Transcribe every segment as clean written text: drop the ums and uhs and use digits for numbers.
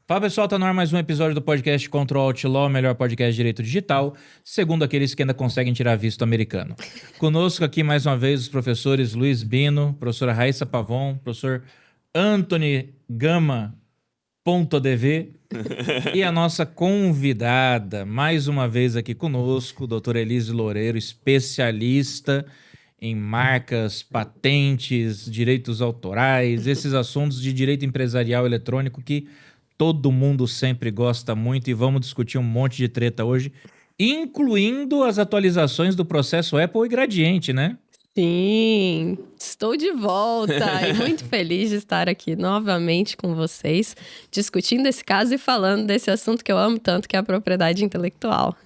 Fala pessoal, tá no ar mais um episódio do podcast Control Alt Law, o melhor podcast de direito digital, segundo aqueles que ainda conseguem tirar visto americano. Conosco aqui mais uma vez os professores Luiz Bino, professora Raíssa Pavon, professor Anthony Gama.dv e a nossa convidada, mais uma vez aqui conosco, doutora Elise Loureiro, especialista em marcas, patentes, direitos autorais, esses assuntos de direito empresarial eletrônico que todo mundo sempre gosta muito, e vamos discutir um monte de treta hoje, incluindo as atualizações do processo Apple e Gradiente, né? Sim, estou de volta e muito feliz de estar aqui novamente com vocês, discutindo esse caso e falando desse assunto que eu amo tanto, que é a propriedade intelectual.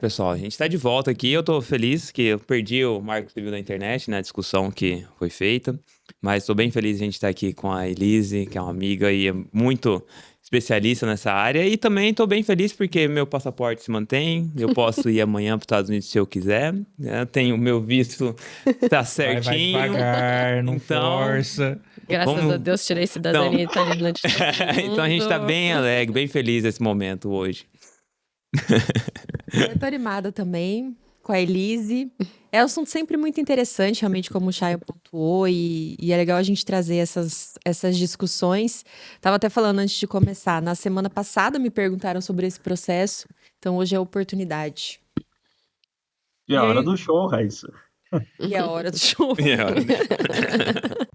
Pessoal, a gente tá de volta aqui. Eu tô feliz que eu perdi o Marco Civil da internet, né? A discussão que foi feita. Mas tô bem feliz de a gente estar aqui com a Elise, que é uma amiga e é muito especialista nessa área. E também tô bem feliz porque meu passaporte se mantém. Eu posso ir amanhã para os Estados Unidos se eu quiser. Eu tenho o meu visto, tá certinho. Vai devagar, não força. Graças a Deus tirei cidadania italiana de todo mundo. Então a gente tá bem alegre, bem feliz nesse momento hoje. Eu tô animada também com a Elise. É um assunto sempre muito interessante, realmente, como o Chay pontuou, e é legal a gente trazer essas discussões. Tava até falando antes de começar, na semana passada me perguntaram sobre esse processo, então hoje é a oportunidade. E a hora do show, Raíssa. E é a hora do show.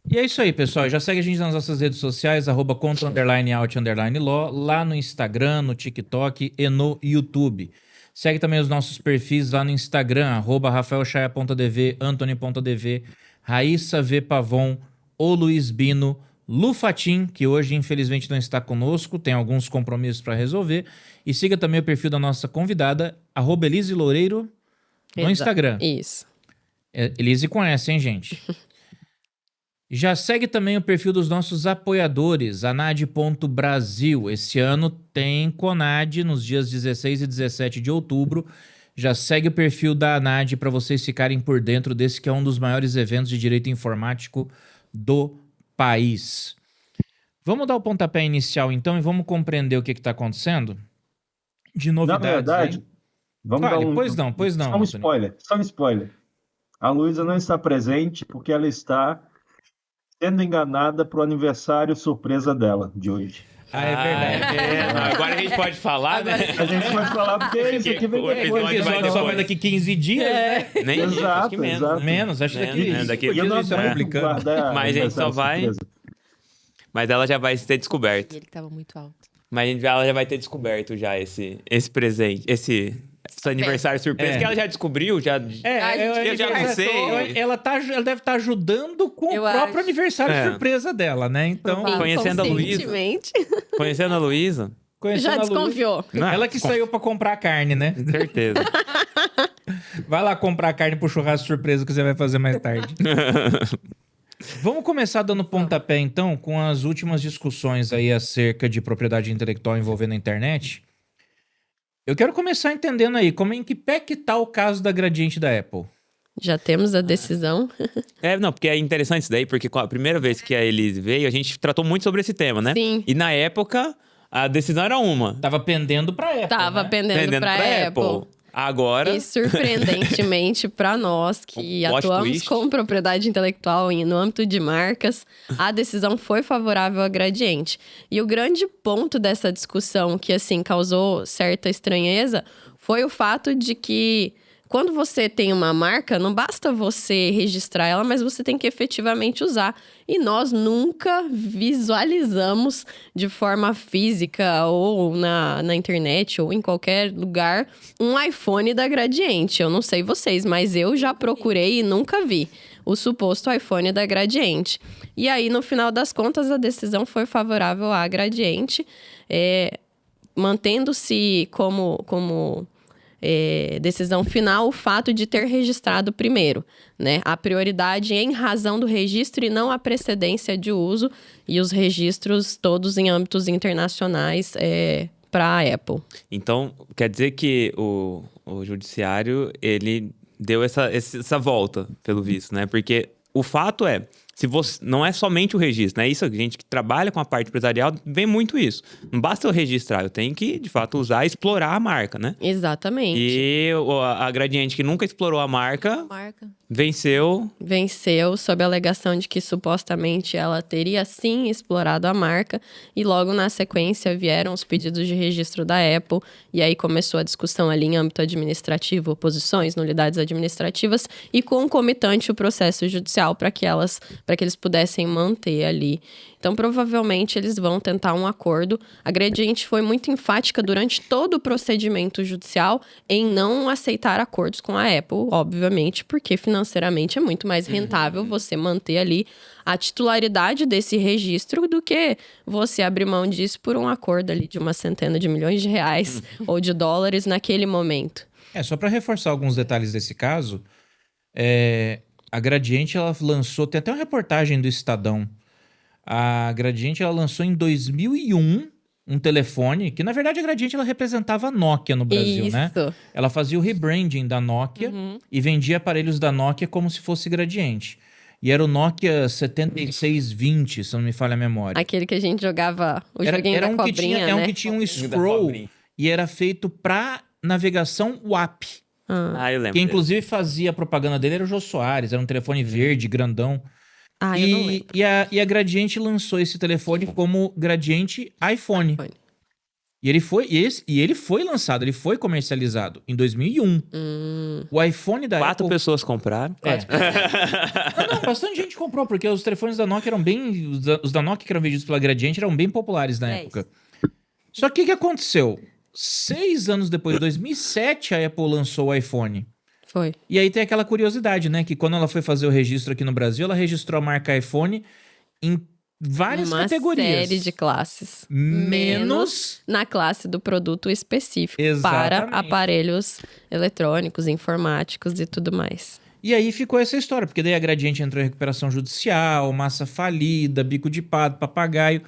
E é isso aí, pessoal. Já segue a gente nas nossas redes sociais, @control_alt_law, lá no Instagram, no TikTok e no YouTube. Segue também os nossos perfis lá no Instagram, @rafaelchaya.dv, antony.dv, Raíssa V. Pavon, o Luiz Bino, Lufatim, que hoje infelizmente não está conosco, tem alguns compromissos para resolver. E siga também o perfil da nossa convidada, @Elise Loureiro, no Instagram. Isso. Elise conhece, hein, gente? Já segue também o perfil dos nossos apoiadores, anad.brasil. Esse ano tem Conad nos dias 16 e 17 de outubro. Já segue o perfil da Anad para vocês ficarem por dentro desse que é um dos maiores eventos de direito informático do país. Vamos dar o pontapé inicial então e vamos compreender o que está acontecendo? De novidades. Na verdade, hein? vamos dar Pois não, só um Antônio. spoiler. A Luísa não está presente porque ela está sendo enganada para o aniversário surpresa dela de hoje. É verdade. Agora a gente pode falar, né? A gente pode falar porque isso aqui vem O episódio só vai daqui 15 dias, né? Nem isso, acho Exato, que menos. exato. Menos, acho que daqui E eu não dias isso é aguento publicando. guardar Mas a gente só vai- surpresa. Mas ela já vai ter descoberto. E ele tava muito alto. Mas ela já vai ter descoberto já esse presente, esse aniversário surpresa, que ela já descobriu, já... eu já não sei. Ela deve estar ajudando com Eu o próprio acho. aniversário surpresa dela, né? Então, Conhecendo a Luísa. Conscientemente. Conhecendo a Luísa, conhecendo Já a Luísa- desconfiou. Ela que saiu pra comprar carne, né? com certeza. Vai lá comprar carne pro churrasco surpresa que você vai fazer mais tarde. Vamos começar dando pontapé, então, com as últimas discussões aí acerca de propriedade intelectual envolvendo a internet. Eu quero começar entendendo aí, em que pé que tá o caso da Gradiente da Apple? Já temos a decisão. Não, porque é interessante isso daí, porque a primeira vez que a Elise veio, a gente tratou muito sobre esse tema, né? Sim. E na época, a decisão era uma. Tava pendendo pra Apple, Tava né? pendendo pra Apple. Agora... E surpreendentemente para nós que Um plot atuamos twist. com propriedade intelectual no âmbito de marcas, a decisão foi favorável à Gradiente. E o grande ponto dessa discussão que assim causou certa estranheza foi o fato de que quando você tem uma marca, não basta você registrar ela, mas você tem que efetivamente usar. E nós nunca visualizamos de forma física ou na internet ou em qualquer lugar um iPhone da Gradiente. Eu não sei vocês, mas eu já procurei e nunca vi o suposto iPhone da Gradiente. E aí, no final das contas, a decisão foi favorável à Gradiente, mantendo-se como decisão final o fato de ter registrado primeiro, né? A prioridade em razão do registro e não a precedência de uso, e os registros todos em âmbitos internacionais para a Apple. Então, quer dizer que o judiciário, ele deu essa volta, pelo visto, né? Porque o fato é, Se você, não é somente o registro, né? Isso, a gente que trabalha com a parte empresarial, vem muito isso. Não basta eu registrar, eu tenho que, de fato, usar e explorar a marca, né? Exatamente. E a Gradiente, que nunca explorou a marca, venceu. Venceu sob a alegação de que supostamente ela teria sim explorado a marca e logo na sequência vieram os pedidos de registro da Apple e aí começou a discussão ali em âmbito administrativo, oposições, nulidades administrativas e concomitante o processo judicial para que eles pudessem manter ali. Então, provavelmente, eles vão tentar um acordo. A Gradiente foi muito enfática durante todo o procedimento judicial em não aceitar acordos com a Apple, obviamente, porque financeiramente é muito mais rentável você manter ali a titularidade desse registro do que você abrir mão disso por um acordo ali de uma centena de milhões de reais ou de dólares naquele momento. Só para reforçar alguns detalhes desse caso, a Gradiente, ela lançou, tem até uma reportagem do Estadão. A Gradiente, ela lançou em 2001 um telefone, que na verdade a Gradiente ela representava a Nokia no Brasil, né? Ela fazia o rebranding da Nokia e vendia aparelhos da Nokia como se fosse Gradiente. E era o Nokia 7620, se não me falha a memória. Aquele que a gente jogava o joguinho da cobrinha, né? Era um que tinha um scroll e era feito para navegação WAP. Eu lembro. Que inclusive fazia a propaganda dele era o Jô Soares, era um telefone verde, grandão. Eu não lembro. E a Gradiente lançou esse telefone como Gradiente iPhone. E ele foi lançado, ele foi comercializado em 2001. O iPhone da 4 Apple... pessoas compraram. Não, bastante gente comprou, porque os telefones da Nokia eram bem... Os da Nokia que eram vendidos pela Gradiente eram bem populares na época. Só que o que aconteceu? 6 anos depois, em 2007, a Apple lançou o iPhone. Foi. E aí tem aquela curiosidade, né? Que quando ela foi fazer o registro aqui no Brasil, ela registrou a marca iPhone em várias categorias. Uma série de classes. Menos na classe do produto específico. Exatamente. Para aparelhos eletrônicos, informáticos e tudo mais. E aí ficou essa história, porque daí a Gradiente entrou em recuperação judicial, massa falida, bico de pato, papagaio.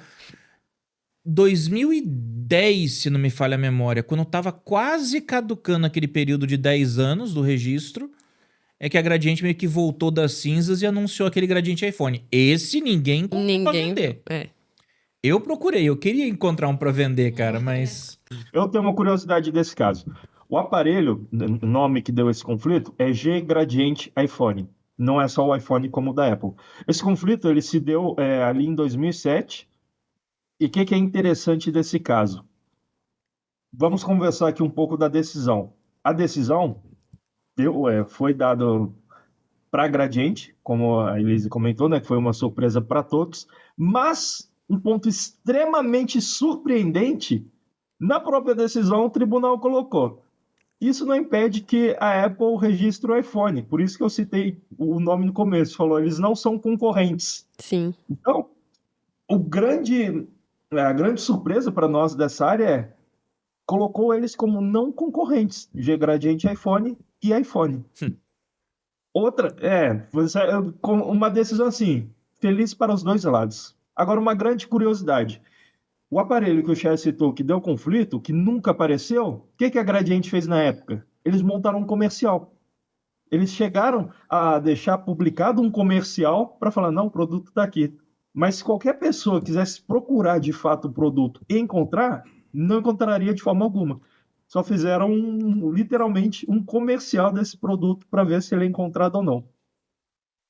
2010, se não me falha a memória, quando estava quase caducando aquele período de 10 anos do registro, é que a Gradiente meio que voltou das cinzas e anunciou aquele Gradiente iPhone. Esse ninguém comprou pra vender. Eu procurei, eu queria encontrar um pra vender, cara, mas... Eu tenho uma curiosidade desse caso. O aparelho, o nome que deu esse conflito, é G Gradiente iPhone. Não é só o iPhone como o da Apple. Esse conflito ele se deu ali em 2007. E o que é interessante desse caso? Vamos conversar aqui um pouco da decisão. A decisão foi dada para a Gradiente, como a Elise comentou, né, que foi uma surpresa para todos, mas um ponto extremamente surpreendente, na própria decisão o tribunal colocou. Isso não impede que a Apple registre o iPhone, por isso que eu citei o nome no começo, falou, eles não são concorrentes. Sim. Então, a grande surpresa para nós dessa área colocou eles como não concorrentes, G Gradiente iPhone e iPhone. Outra, com uma decisão assim, feliz para os dois lados. Agora, uma grande curiosidade. O aparelho que o Chay citou, que deu conflito, que nunca apareceu, o que a Gradiente fez na época? Eles montaram um comercial. Eles chegaram a deixar publicado um comercial para falar, não, o produto está aqui. Mas se qualquer pessoa quisesse procurar de fato o produto e encontrar, não encontraria de forma alguma. Só fizeram literalmente um comercial desse produto para ver se ele é encontrado ou não.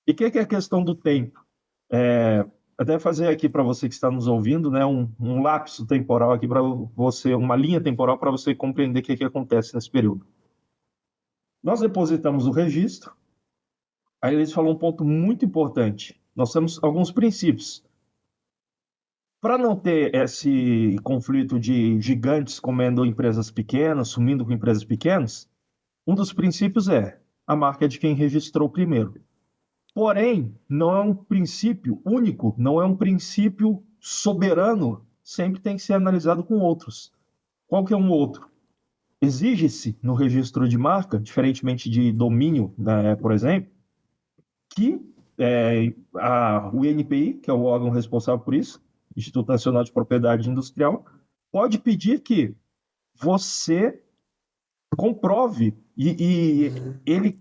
E o que é a questão do tempo? Até fazer aqui para você que está nos ouvindo, né, um lapso temporal aqui para você, uma linha temporal para você compreender o que acontece nesse período. Nós depositamos o registro, aí eles falam um ponto muito importante. Nós temos alguns princípios. Para não ter esse conflito de gigantes comendo empresas pequenas, sumindo com empresas pequenas, um dos princípios é a marca é de quem registrou primeiro. Porém, não é um princípio único, não é um princípio soberano, sempre tem que ser analisado com outros. Qual que é um outro? Exige-se no registro de marca, diferentemente de domínio, né, por exemplo, que o INPI, que é o órgão responsável por isso, Instituto Nacional de Propriedade Industrial, pode pedir que você comprove e ele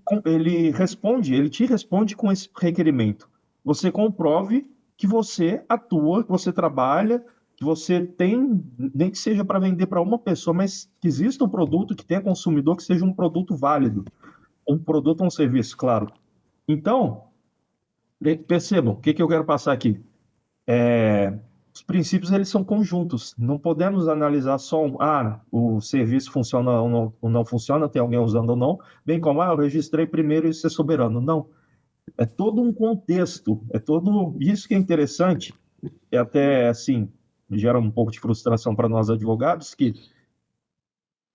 te responde com esse requerimento. você comprove que você atua, que você trabalha, que você tem, nem que seja para vender para uma pessoa, mas que exista um produto, que tenha consumidor, que seja um produto válido. Um produto ou um serviço, claro. Então, percebam, o que eu quero passar aqui? Os princípios, eles são conjuntos. Não podemos analisar só o serviço funciona ou não funciona, tem alguém usando ou não, bem como, eu registrei primeiro e isso é soberano. Não. É todo um contexto, é todo isso que é interessante, é até, assim, gera um pouco de frustração para nós advogados, que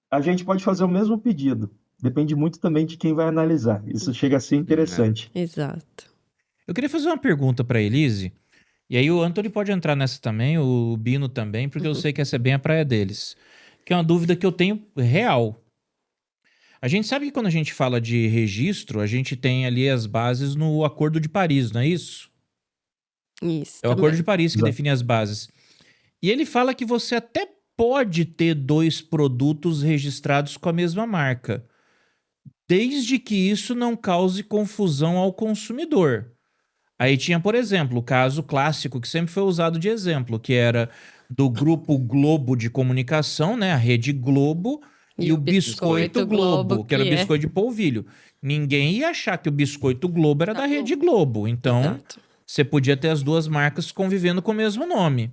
a gente pode fazer o mesmo pedido, depende muito também de quem vai analisar. Isso chega a ser interessante. Exato. Eu queria fazer uma pergunta para Elise, e aí o Anthony pode entrar nessa também, o Bino também, porque eu sei que essa é bem a praia deles. Que é uma dúvida que eu tenho real. A gente sabe que quando a gente fala de registro, a gente tem ali as bases no Acordo de Paris, não é isso? Isso. É o também. Acordo de Paris que Exato. define as bases. E ele fala que você até pode ter 2 produtos registrados com a mesma marca, desde que isso não cause confusão ao consumidor. Aí tinha, por exemplo, o caso clássico que sempre foi usado de exemplo, que era do Grupo Globo de Comunicação, né, a Rede Globo, e o Biscoito Globo, que era o biscoito de polvilho. Ninguém ia achar que o Biscoito Globo era da Rede Globo. Então, Exato. você podia ter as duas marcas convivendo com o mesmo nome.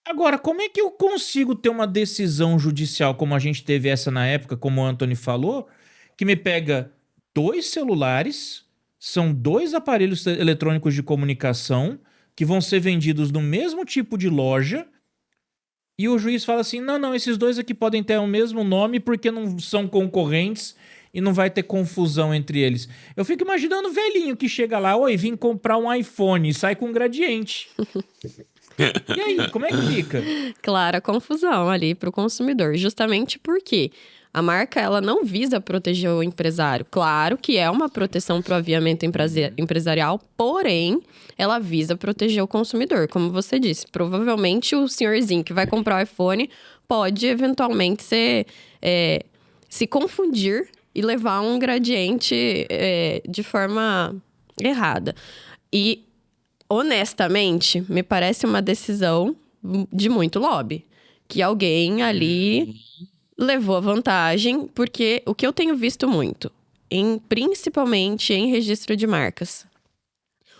Agora, como é que eu consigo ter uma decisão judicial, como a gente teve essa na época, como o Anthony falou, que me pega 2 celulares, são 2 aparelhos eletrônicos de comunicação que vão ser vendidos no mesmo tipo de loja, e o juiz fala assim, não, esses 2 aqui podem ter o mesmo nome porque não são concorrentes e não vai ter confusão entre eles. Eu fico imaginando o velhinho que chega lá, oi, vim comprar um iPhone e sai com um gradiente. E aí, como é que fica? Clara confusão ali para o consumidor, justamente porque a marca ela não visa proteger o empresário. Claro que é uma proteção para o aviamento empresarial, porém, ela visa proteger o consumidor. Como você disse, provavelmente o senhorzinho que vai comprar o iPhone pode eventualmente se confundir e levar um gradiente de forma errada. E honestamente, me parece uma decisão de muito lobby. Que alguém ali levou a vantagem, porque o que eu tenho visto muito, principalmente em registro de marcas,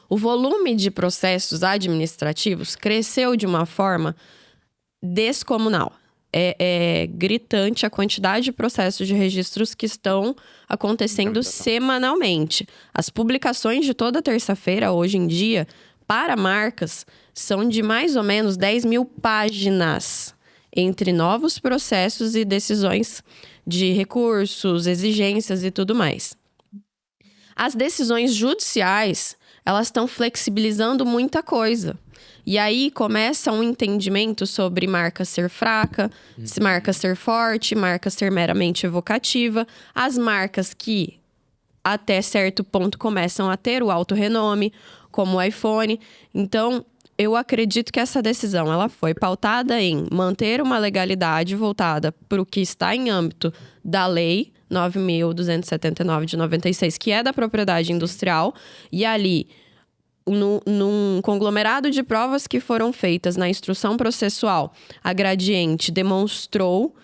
o volume de processos administrativos cresceu de uma forma descomunal. É gritante a quantidade de processos de registros que estão acontecendo semanalmente. As publicações de toda terça-feira, hoje em dia, para marcas, são de mais ou menos 10 mil páginas, entre novos processos e decisões de recursos, exigências e tudo mais. As decisões judiciais, elas estão flexibilizando muita coisa. E aí começa um entendimento sobre marca ser fraca, marca ser forte, marca ser meramente evocativa. As marcas que, até certo ponto, começam a ter o alto renome, como o iPhone. Então, eu acredito que essa decisão ela foi pautada em manter uma legalidade voltada para o que está em âmbito da Lei 9.279 de 96, que é da propriedade industrial, e ali, num conglomerado de provas que foram feitas na instrução processual, a Gradiente demonstrou,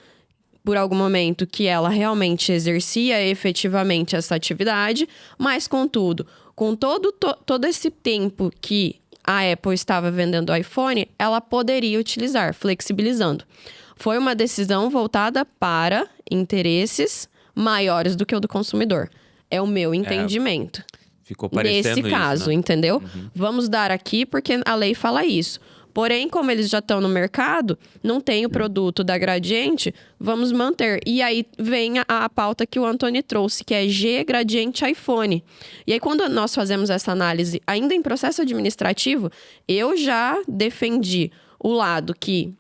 por algum momento, que ela realmente exercia efetivamente essa atividade, mas, contudo, com todo esse tempo que a Apple estava vendendo o iPhone, ela poderia utilizar, flexibilizando. Foi uma decisão voltada para interesses maiores do que o do consumidor. É o meu entendimento. Ficou parecendo Nesse caso, isso, né? entendeu? Vamos dar aqui porque a lei fala isso. Porém, como eles já estão no mercado, não tem o produto da Gradiente, vamos manter. E aí vem a pauta que o Anthony trouxe, que é G Gradiente iPhone. E aí, quando nós fazemos essa análise, ainda em processo administrativo, eu já defendi o lado que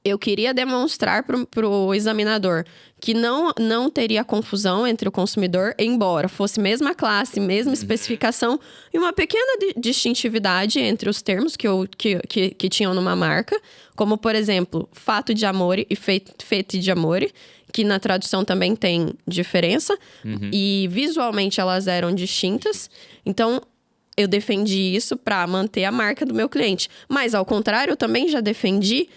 eu queria demonstrar para o examinador que não teria confusão entre o consumidor, embora fosse mesma classe, mesma especificação, e uma pequena distintividade entre os termos que tinham numa marca, como, por exemplo, fato de amore e fete de amore, que na tradução também tem diferença, e visualmente elas eram distintas. Então, eu defendi isso para manter a marca do meu cliente. Mas, ao contrário, eu também já defendi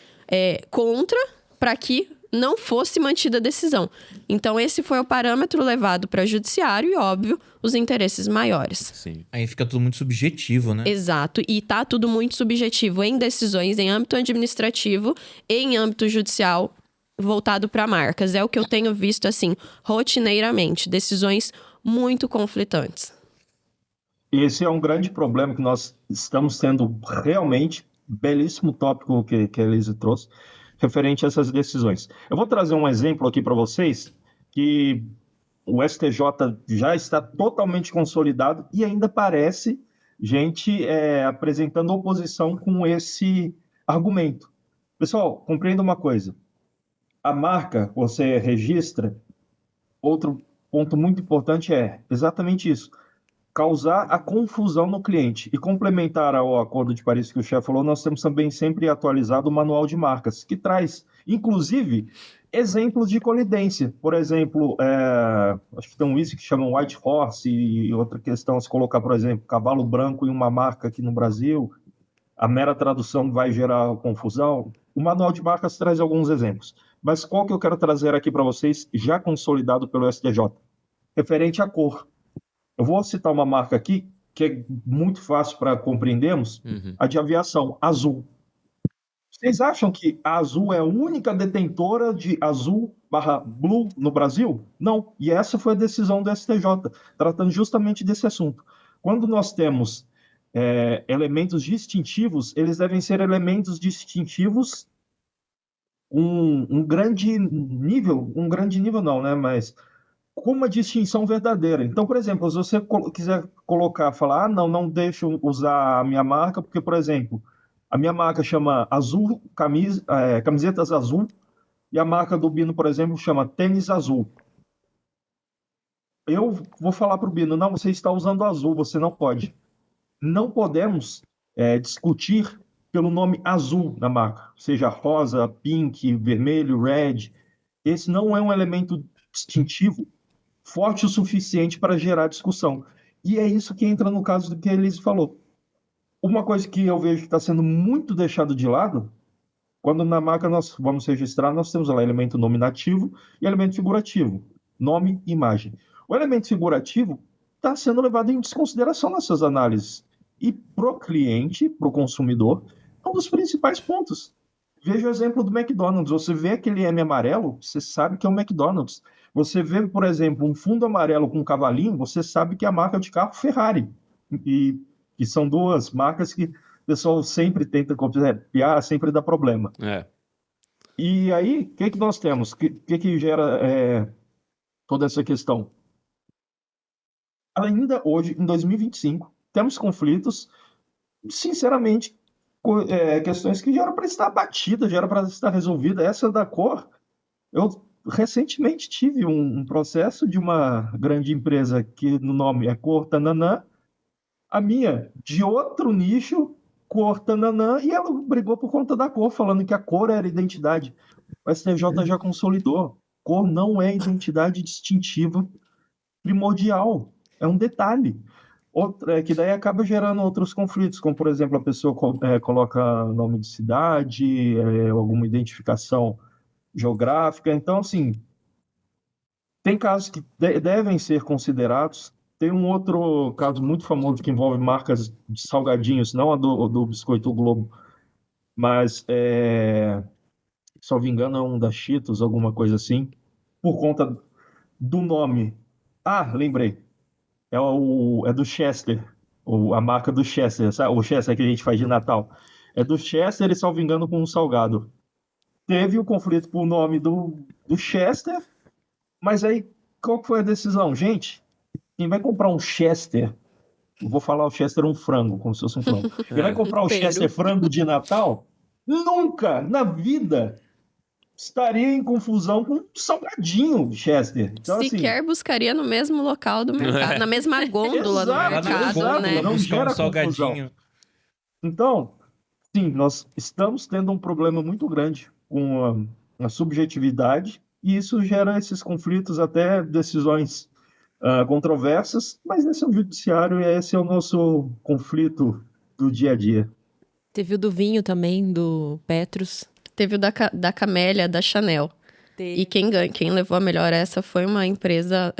contra para que não fosse mantida a decisão. Então, esse foi o parâmetro levado para judiciário e, óbvio, os interesses maiores. Sim. Aí fica tudo muito subjetivo, né? Exato. E tá tudo muito subjetivo em decisões em âmbito administrativo e em âmbito judicial voltado para marcas. É o que eu tenho visto, assim, rotineiramente. Decisões muito conflitantes. Esse é um grande problema que nós estamos tendo realmente, belíssimo tópico que a Elise trouxe, referente a essas decisões. Eu vou trazer um exemplo aqui para vocês, que o STJ já está totalmente consolidado e ainda parece gente apresentando oposição com esse argumento. Pessoal, compreenda uma coisa. A marca você registra, outro ponto muito importante é exatamente isso. Causar a confusão no cliente. E complementar ao Acordo de Paris que o chefe falou, nós temos também sempre atualizado o Manual de Marcas, que traz, inclusive, exemplos de colidência. Por exemplo, acho que tem um whisky que chama White Horse, e outra questão, se colocar, por exemplo, cavalo branco em uma marca aqui no Brasil, a mera tradução vai gerar confusão. O Manual de Marcas traz alguns exemplos. Mas qual que eu quero trazer aqui para vocês, já consolidado pelo STJ? Referente à cor. Eu vou citar uma marca aqui, que é muito fácil para compreendermos, a de aviação, Azul. Vocês acham que a Azul é a única detentora de Azul/Blue no Brasil? Não. E essa foi a decisão do STJ, tratando justamente desse assunto. Quando nós temos elementos distintivos, eles devem ser elementos distintivos um grande nível não, né? Mas com uma distinção verdadeira. Então, por exemplo, se você quiser falar, não deixo usar a minha marca, porque, por exemplo, a minha marca chama Azul, camisetas Azul, e a marca do Bino, por exemplo, chama Tênis Azul. Eu vou falar para o Bino, não, você está usando azul, você não pode. Não podemos discutir pelo nome azul na marca, seja rosa, pink, vermelho, red. Esse não é um elemento distintivo forte o suficiente para gerar discussão. E é isso que entra no caso do que a Elise falou. Uma coisa que eu vejo que está sendo muito deixado de lado, quando na marca nós vamos registrar, nós temos lá elemento nominativo e elemento figurativo. Nome e imagem. O elemento figurativo está sendo levado em desconsideração nessas análises. E para o cliente, para o consumidor, é um dos principais pontos. Veja o exemplo do McDonald's. Você vê aquele M amarelo, você sabe que é o McDonald's. Você vê, por exemplo, um fundo amarelo com um cavalinho, você sabe que é a marca de carro Ferrari. E são duas marcas que o pessoal sempre tenta copiar, sempre dá problema. E aí, o que nós temos? O que gera toda essa questão? Ainda hoje, em 2025, temos conflitos, sinceramente, questões que já eram para estar batida, já era para estar resolvida. Essa da cor, eu recentemente tive um processo de uma grande empresa que no nome é Cor Tananã, a minha de outro nicho, Cor Tananã, e ela brigou por conta da cor, falando que a cor era identidade. O STJ já consolidou. Cor não é identidade distintiva primordial, é um detalhe. Que daí acaba gerando outros conflitos, como, por exemplo, a pessoa coloca nome de cidade, alguma identificação geográfica. Então, assim, tem casos que devem ser considerados. Tem um outro caso muito famoso que envolve marcas de salgadinhos, não a do Biscoito Globo, mas, se não me engano, é um da Cheetos, alguma coisa assim, por conta do nome. Ah, lembrei. É do Chester, a marca do Chester, sabe? O Chester que a gente faz de Natal. É do Chester e, se não me engano, com um salgado. Teve o conflito por nome do Chester, mas aí qual foi a decisão? Gente, quem vai comprar um Chester, vou falar o Chester um frango, como se fosse um frango. Quem vai comprar o Chester frango de Natal, nunca na vida estaria em confusão com um salgadinho Chester. Então, sequer buscaria no mesmo local do mercado, na mesma gôndola do mercado, né? Não gera salgadinho. confusão. Então, sim, nós estamos tendo um problema muito grande com a subjetividade, e isso gera esses conflitos, até decisões controversas, mas esse é o judiciário e esse é o nosso conflito do dia a dia. Teve o do vinho também, do Petrus. Teve o da Camélia, da Chanel. E quem levou a melhor essa foi uma empresa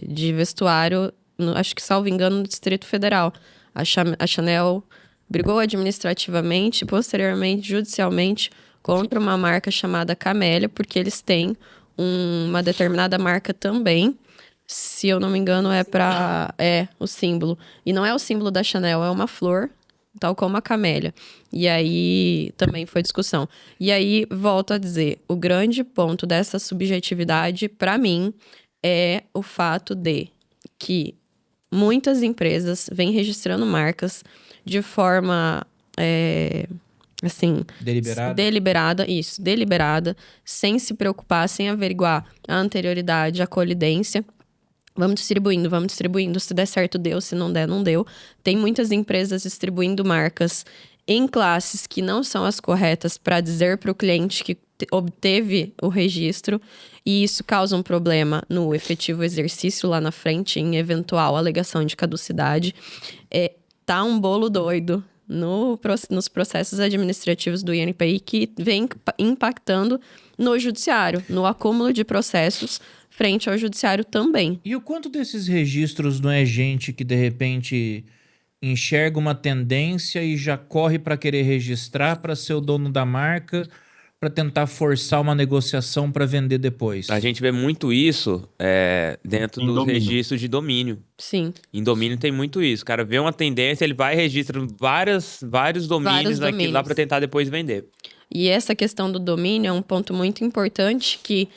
de vestuário, acho que, salvo engano, no Distrito Federal. A Chanel brigou administrativamente, posteriormente, judicialmente, contra uma marca chamada Camélia, porque eles têm uma determinada marca também. Se eu não me engano, é o símbolo. E não é o símbolo da Chanel, é uma flor, tal como a camélia. E aí também foi discussão. E aí, volto a dizer, o grande ponto dessa subjetividade, para mim, é o fato de que muitas empresas vêm registrando marcas de forma, assim... Deliberada, sem se preocupar, sem averiguar a anterioridade, a colidência. Vamos distribuindo. Se der certo, deu. Se não der, não deu. Tem muitas empresas distribuindo marcas em classes que não são as corretas para dizer para o cliente que obteve o registro. E isso causa um problema no efetivo exercício lá na frente, em eventual alegação de caducidade. Tá um bolo doido nos processos administrativos do INPI que vem impactando no judiciário, no acúmulo de processos frente ao judiciário também. E o quanto desses registros não é gente que, de repente, enxerga uma tendência e já corre para querer registrar para ser o dono da marca, para tentar forçar uma negociação para vender depois? A gente vê muito isso dentro dos registros de domínio. Sim. Em domínio tem muito isso. O cara vê uma tendência, ele vai e registra vários domínios naquilo lá para tentar depois vender. E essa questão do domínio é um ponto muito importante que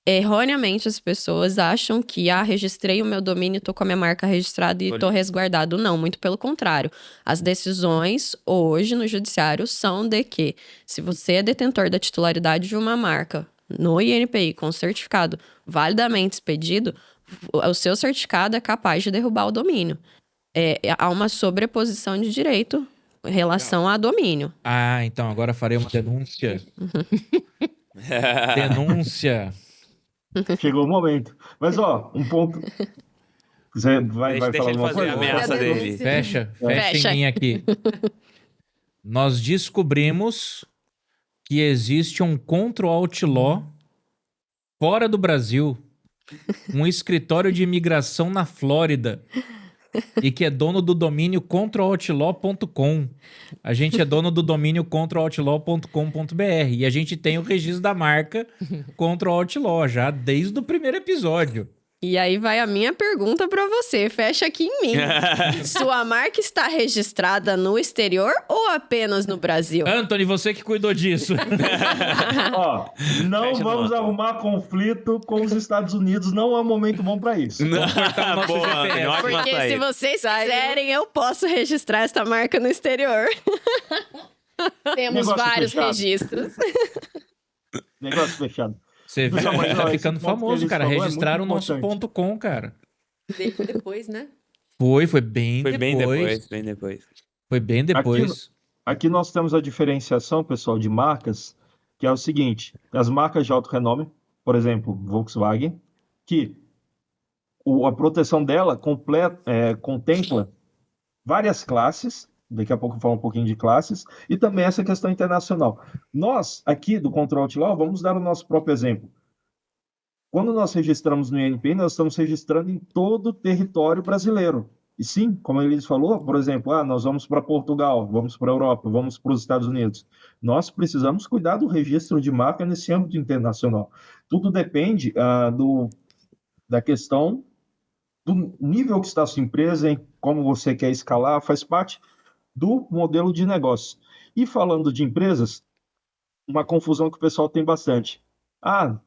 erroneamente as pessoas acham que registrei o meu domínio, tô com a minha marca registrada e tô resguardado. Não, muito pelo contrário. As decisões hoje no judiciário são de que, se você é detentor da titularidade de uma marca no INPI com certificado validamente expedido, o seu certificado é capaz de derrubar o domínio. Há uma sobreposição de direito em relação a domínio. Então agora farei uma denúncia. Denúncia. Chegou o momento. Mas, um ponto. Você vai falar alguma fazer coisa? a ameaça dele. Fecha em mim aqui. Nós descobrimos que existe um Ctrl-Alt-Law fora do Brasil. Um escritório de imigração na Flórida. E que é dono do domínio ctrlaltlaw.com. A gente é dono do domínio ctrlaltlaw.com.br. E a gente tem o registro da marca Ctrl-Alt-Law já desde o primeiro episódio. E aí vai a minha pergunta pra você, fecha aqui em mim. Sua marca está registrada no exterior ou apenas no Brasil? Anthony, você que cuidou disso. Não vamos arrumar conflito com os Estados Unidos, não é um momento bom pra isso. Porque se vocês quiserem, eu posso registrar esta marca no exterior. Temos vários registros. Negócio fechado. Você vê, tá ficando famoso, cara. Registraram o nosso .com, cara. Foi depois, né? Foi bem depois. Foi bem depois. Aqui nós temos a diferenciação, pessoal, de marcas, que é o seguinte: as marcas de alto renome, por exemplo, Volkswagen, que a proteção dela contempla várias classes. Daqui a pouco eu falo um pouquinho de classes, e também essa questão internacional. Nós, aqui do Ctrl-Alt-Law, vamos dar o nosso próprio exemplo. Quando nós registramos no INPI, nós estamos registrando em todo o território brasileiro. E sim, como ele falou, por exemplo, nós vamos para Portugal, vamos para a Europa, vamos para os Estados Unidos. Nós precisamos cuidar do registro de marca nesse âmbito internacional. Tudo depende da questão do nível que está a sua empresa, em como você quer escalar, faz parte do modelo de negócio. E falando de empresas, uma confusão que o pessoal tem bastante.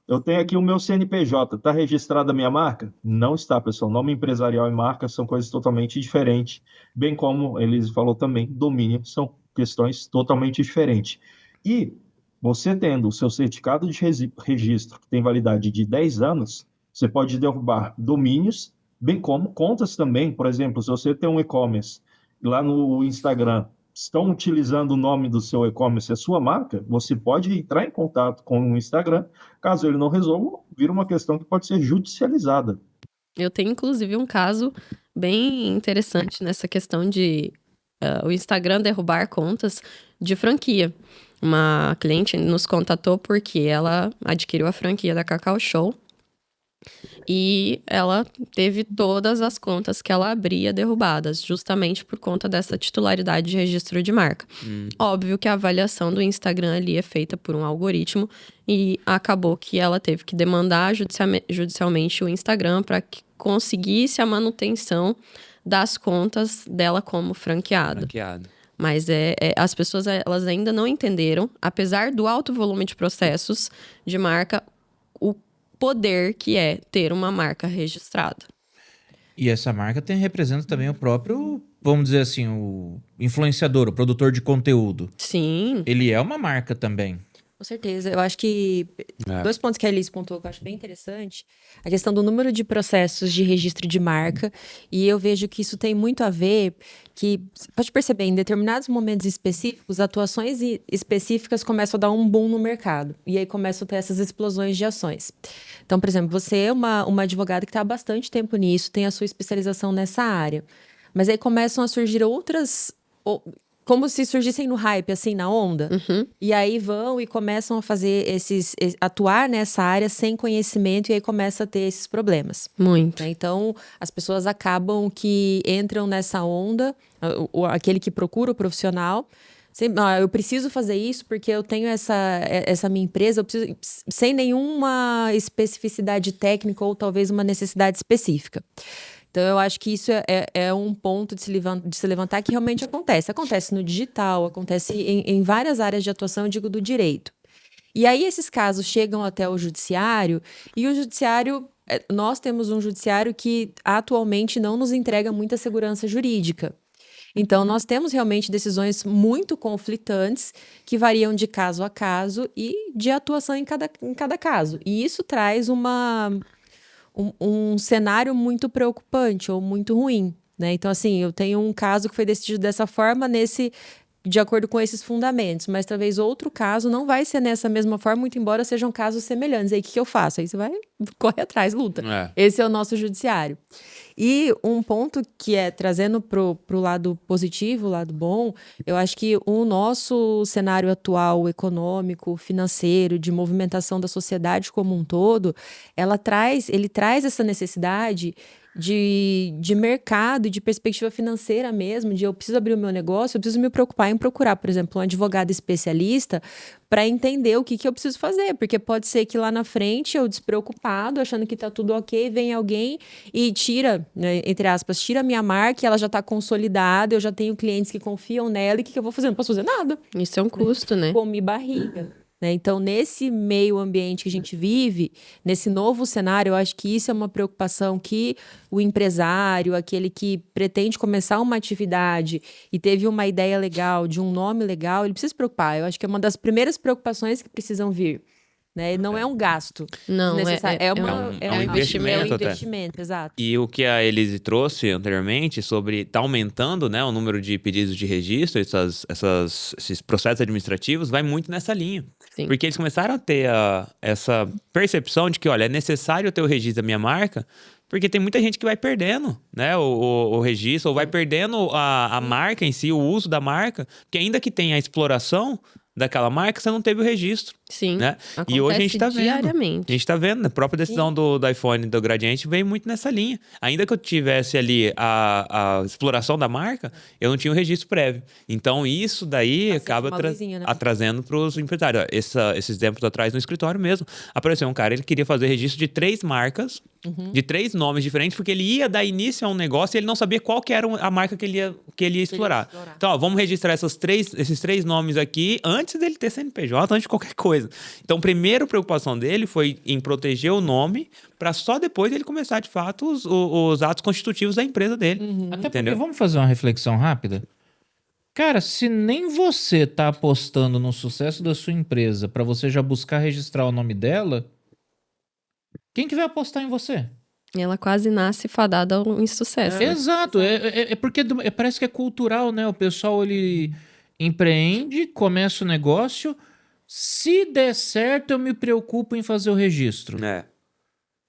Eu tenho aqui o meu CNPJ, está registrada a minha marca? Não está, pessoal. Nome empresarial e marca são coisas totalmente diferentes. Bem como Elise falou também, domínio são questões totalmente diferentes. E você tendo o seu certificado de registro, que tem validade de 10 anos, você pode derrubar domínios, bem como contas também. Por exemplo, se você tem um e-commerce lá no Instagram, estão utilizando o nome do seu e-commerce, a sua marca, você pode entrar em contato com o Instagram. Caso ele não resolva, vira uma questão que pode ser judicializada. Eu tenho, inclusive, um caso bem interessante nessa questão de o Instagram derrubar contas de franquia. Uma cliente nos contatou porque ela adquiriu a franquia da Cacau Show e ela teve todas as contas que ela abria derrubadas, justamente por conta dessa titularidade de registro de marca. Óbvio que a avaliação do Instagram ali é feita por um algoritmo e acabou que ela teve que demandar judicialmente o Instagram para que conseguisse a manutenção das contas dela como franqueada. Franqueado. Mas as pessoas elas ainda não entenderam, apesar do alto volume de processos de marca, o poder que é ter uma marca registrada. E essa marca representa também o próprio, vamos dizer assim, o influenciador, o produtor de conteúdo. Sim. Ele é uma marca também. Com certeza. Eu acho que 2 pontos que a Elise pontuou que eu acho bem interessante. A questão do número de processos de registro de marca. E eu vejo que isso tem muito a ver que, pode perceber, em determinados momentos específicos, atuações específicas começam a dar um boom no mercado. E aí começam a ter essas explosões de ações. Então, por exemplo, você é uma advogada que está há bastante tempo nisso, tem a sua especialização nessa área. Mas aí começam a surgir outras... Como se surgissem no hype, assim, na onda. E aí vão e começam a fazer atuar nessa área sem conhecimento e aí começa a ter esses problemas. Muito. Né? Então, as pessoas acabam que entram nessa onda, aquele que procura o profissional, eu preciso fazer isso porque eu tenho essa minha empresa, eu preciso, sem nenhuma especificidade técnica ou talvez uma necessidade específica. Então, eu acho que isso é um ponto de se levantar que realmente acontece. Acontece no digital, acontece em várias áreas de atuação, eu digo do direito. E aí, esses casos chegam até o judiciário, e o judiciário... Nós temos um judiciário que atualmente não nos entrega muita segurança jurídica. Então, nós temos realmente decisões muito conflitantes que variam de caso a caso e de atuação em cada caso. E isso traz um cenário muito preocupante ou muito ruim, né? Então, assim, eu tenho um caso que foi decidido dessa forma, de acordo com esses fundamentos, mas talvez outro caso não vai ser nessa mesma forma, muito embora sejam casos semelhantes. Aí, o que eu faço? Aí você vai correr atrás, luta. Esse é o nosso judiciário. E um ponto que é, trazendo pro lado positivo, o lado bom, eu acho que o nosso cenário atual, econômico, financeiro, de movimentação da sociedade como um todo, ele traz essa necessidade de mercado e de perspectiva financeira mesmo, de eu preciso abrir o meu negócio, eu preciso me preocupar em procurar, por exemplo, um advogado especialista para entender o que eu preciso fazer, porque pode ser que lá na frente eu despreocupado, achando que tá tudo ok, vem alguém e tira, né, entre aspas, tira a minha marca, ela já tá consolidada, eu já tenho clientes que confiam nela, e o que eu vou fazer? Não posso fazer nada. Isso é um custo, né? Comi barriga. Né? Então, nesse meio ambiente que a gente vive, nesse novo cenário, eu acho que isso é uma preocupação que o empresário, aquele que pretende começar uma atividade e teve uma ideia legal, de um nome legal, ele precisa se preocupar. Eu acho que é uma das primeiras preocupações que precisam vir. Né? Não é um gasto. Não, necessário. É um investimento. É um investimento, exato. E o que a Elise trouxe anteriormente sobre tá aumentando, né, o número de pedidos de registro, esses processos administrativos, vai muito nessa linha. Sim. Porque eles começaram a ter essa percepção de que, olha, é necessário ter o registro da minha marca, porque tem muita gente que vai perdendo, né, o registro, ou vai perdendo a marca em si, o uso da marca, porque ainda que tenha a exploração daquela marca, você não teve o registro. Sim, né? acontece E hoje a gente tá vendo. diariamente. A gente tá vendo, a própria decisão do iPhone do Gradiente veio muito nessa linha. Ainda que eu tivesse ali a exploração da marca, eu não tinha o registro prévio. Então, isso daí acaba trazendo para os empresários. Esses tempos atrás, no escritório mesmo, apareceu um cara, ele queria fazer registro de 3 marcas, de 3 nomes diferentes, porque ele ia dar início a um negócio e ele não sabia qual que era a marca que ele ia explorar. Então, ó, vamos registrar esses 3 nomes aqui antes dele ter CNPJ, antes de qualquer coisa. Então, a primeira preocupação dele foi em proteger o nome para só depois ele começar, de fato, os atos constitutivos da empresa dele. Até porque, vamos fazer uma reflexão rápida? Cara, se nem você tá apostando no sucesso da sua empresa para você já buscar registrar o nome dela, quem que vai apostar em você? Ela quase nasce fadada ao insucesso. Exato, é porque parece que é cultural, né? O pessoal, ele empreende, começa o negócio, se der certo eu me preocupo em fazer o registro.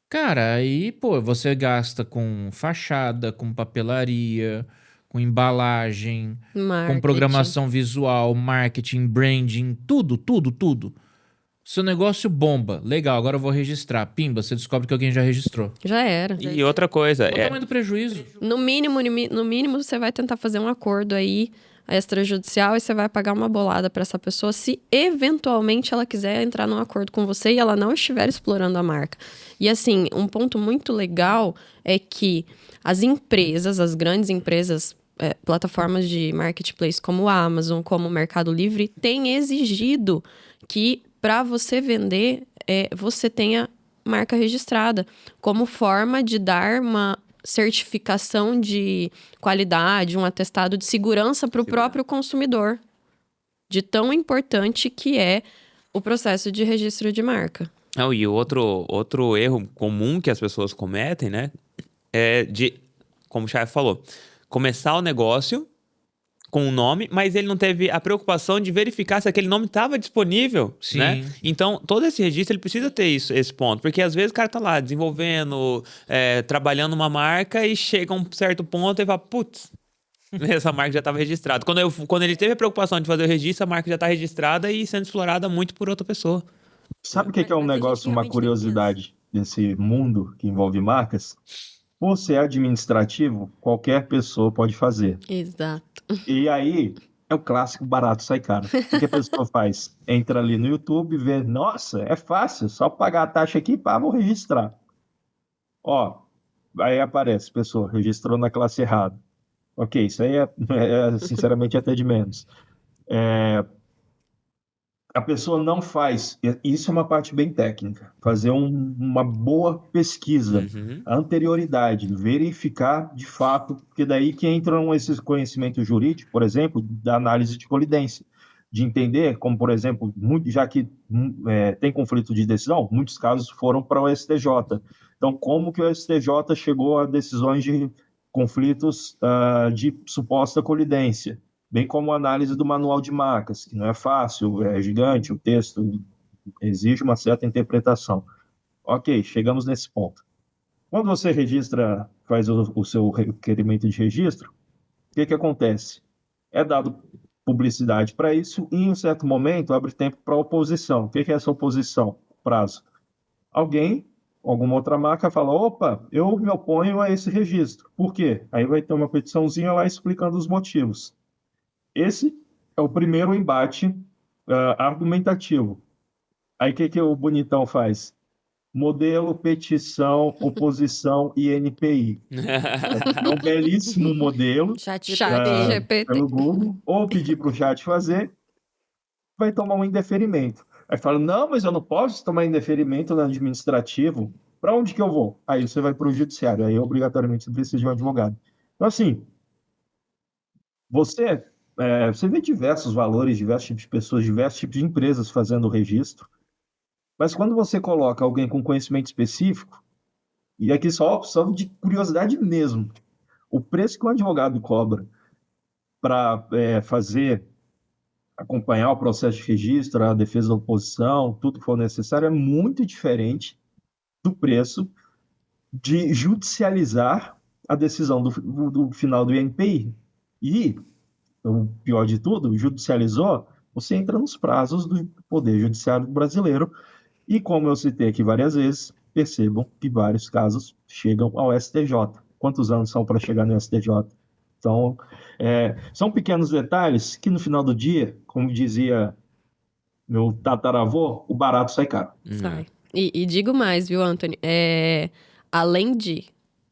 Cara, aí, pô, você gasta com fachada, com papelaria, com embalagem, com Marketing. programação visual, marketing, branding, tudo. Seu negócio bomba. Legal, agora eu vou registrar. Pimba, você descobre que alguém já registrou. Já era. E outra coisa, Qual o tamanho do prejuízo? No mínimo, você vai tentar fazer um acordo aí extrajudicial e você vai pagar uma bolada pra essa pessoa se eventualmente ela quiser entrar num acordo com você e ela não estiver explorando a marca. E assim, um ponto muito legal é que as empresas, as grandes empresas, plataformas de marketplace como a Amazon, como o Mercado Livre, têm exigido que para você vender, você tenha marca registrada, como forma de dar uma certificação de qualidade, um atestado de segurança para o próprio consumidor, de tão importante que é o processo de registro de marca. Não, e outro erro comum que as pessoas cometem, né? É de, como o Chay falou, começar o negócio com um nome, mas ele não teve a preocupação de verificar se aquele nome estava disponível, Sim. né? Então, todo esse registro, ele precisa ter esse ponto, porque às vezes o cara tá lá desenvolvendo, trabalhando uma marca e chega a um certo ponto e fala, putz, essa marca já estava registrada. Quando ele teve a preocupação de fazer o registro, a marca já está registrada e sendo explorada muito por outra pessoa. Sabe o que é um Mas tem gente negócio, que uma realmente nem curiosidade desse mundo que envolve marcas? Por ser administrativo, qualquer pessoa pode fazer. Exato. E aí, é o clássico barato sai caro. O que a pessoa faz? Entra ali no YouTube, vê, nossa, é fácil, só pagar a taxa aqui, pá, vou registrar. Ó, aí aparece, pessoa, registrou na classe errada. Ok, isso aí é sinceramente até de menos. A pessoa não faz, isso é uma parte bem técnica, fazer uma boa pesquisa, Uhum. a anterioridade, verificar de fato, porque daí que entram esses conhecimentos jurídicos, por exemplo, da análise de colidência, de entender, como por exemplo, já que tem conflito de decisão, muitos casos foram para o STJ. Então, como que o STJ chegou a decisões de conflitos de suposta colidência? Bem como a análise do manual de marcas, que não é fácil, é gigante, o texto exige uma certa interpretação. Ok, chegamos nesse ponto. Quando você registra, faz o seu requerimento de registro, o que acontece? É dado publicidade para isso e, em um certo momento, abre tempo para oposição. O que é essa oposição? Prazo. Alguém, alguma outra marca, fala, opa, eu me oponho a esse registro. Por quê? Aí vai ter uma petiçãozinha lá explicando os motivos. Esse é o primeiro embate argumentativo. Aí o que o bonitão faz? Modelo, petição, oposição e NPI. É um belíssimo modelo Chat GPT. pelo Google, ou pedir para o chat fazer, vai tomar um indeferimento. Aí fala, não, mas eu não posso tomar indeferimento no administrativo. Para onde que eu vou? Aí você vai para o judiciário, aí obrigatoriamente você precisa de um advogado. Então, assim, você vê diversos valores, diversos tipos de pessoas, diversos tipos de empresas fazendo o registro, mas quando você coloca alguém com conhecimento específico, e aqui só de curiosidade mesmo, o preço que um advogado cobra para acompanhar o processo de registro, a defesa da oposição, tudo que for necessário, é muito diferente do preço de judicializar a decisão do final do INPI. E o pior de tudo, judicializou, você entra nos prazos do Poder Judiciário brasileiro e, como eu citei aqui várias vezes, percebam que vários casos chegam ao STJ. Quantos anos são para chegar no STJ? Então, são pequenos detalhes que, no final do dia, como dizia meu tataravô, o barato sai caro. Sai. E digo mais, viu, Anthony? Além de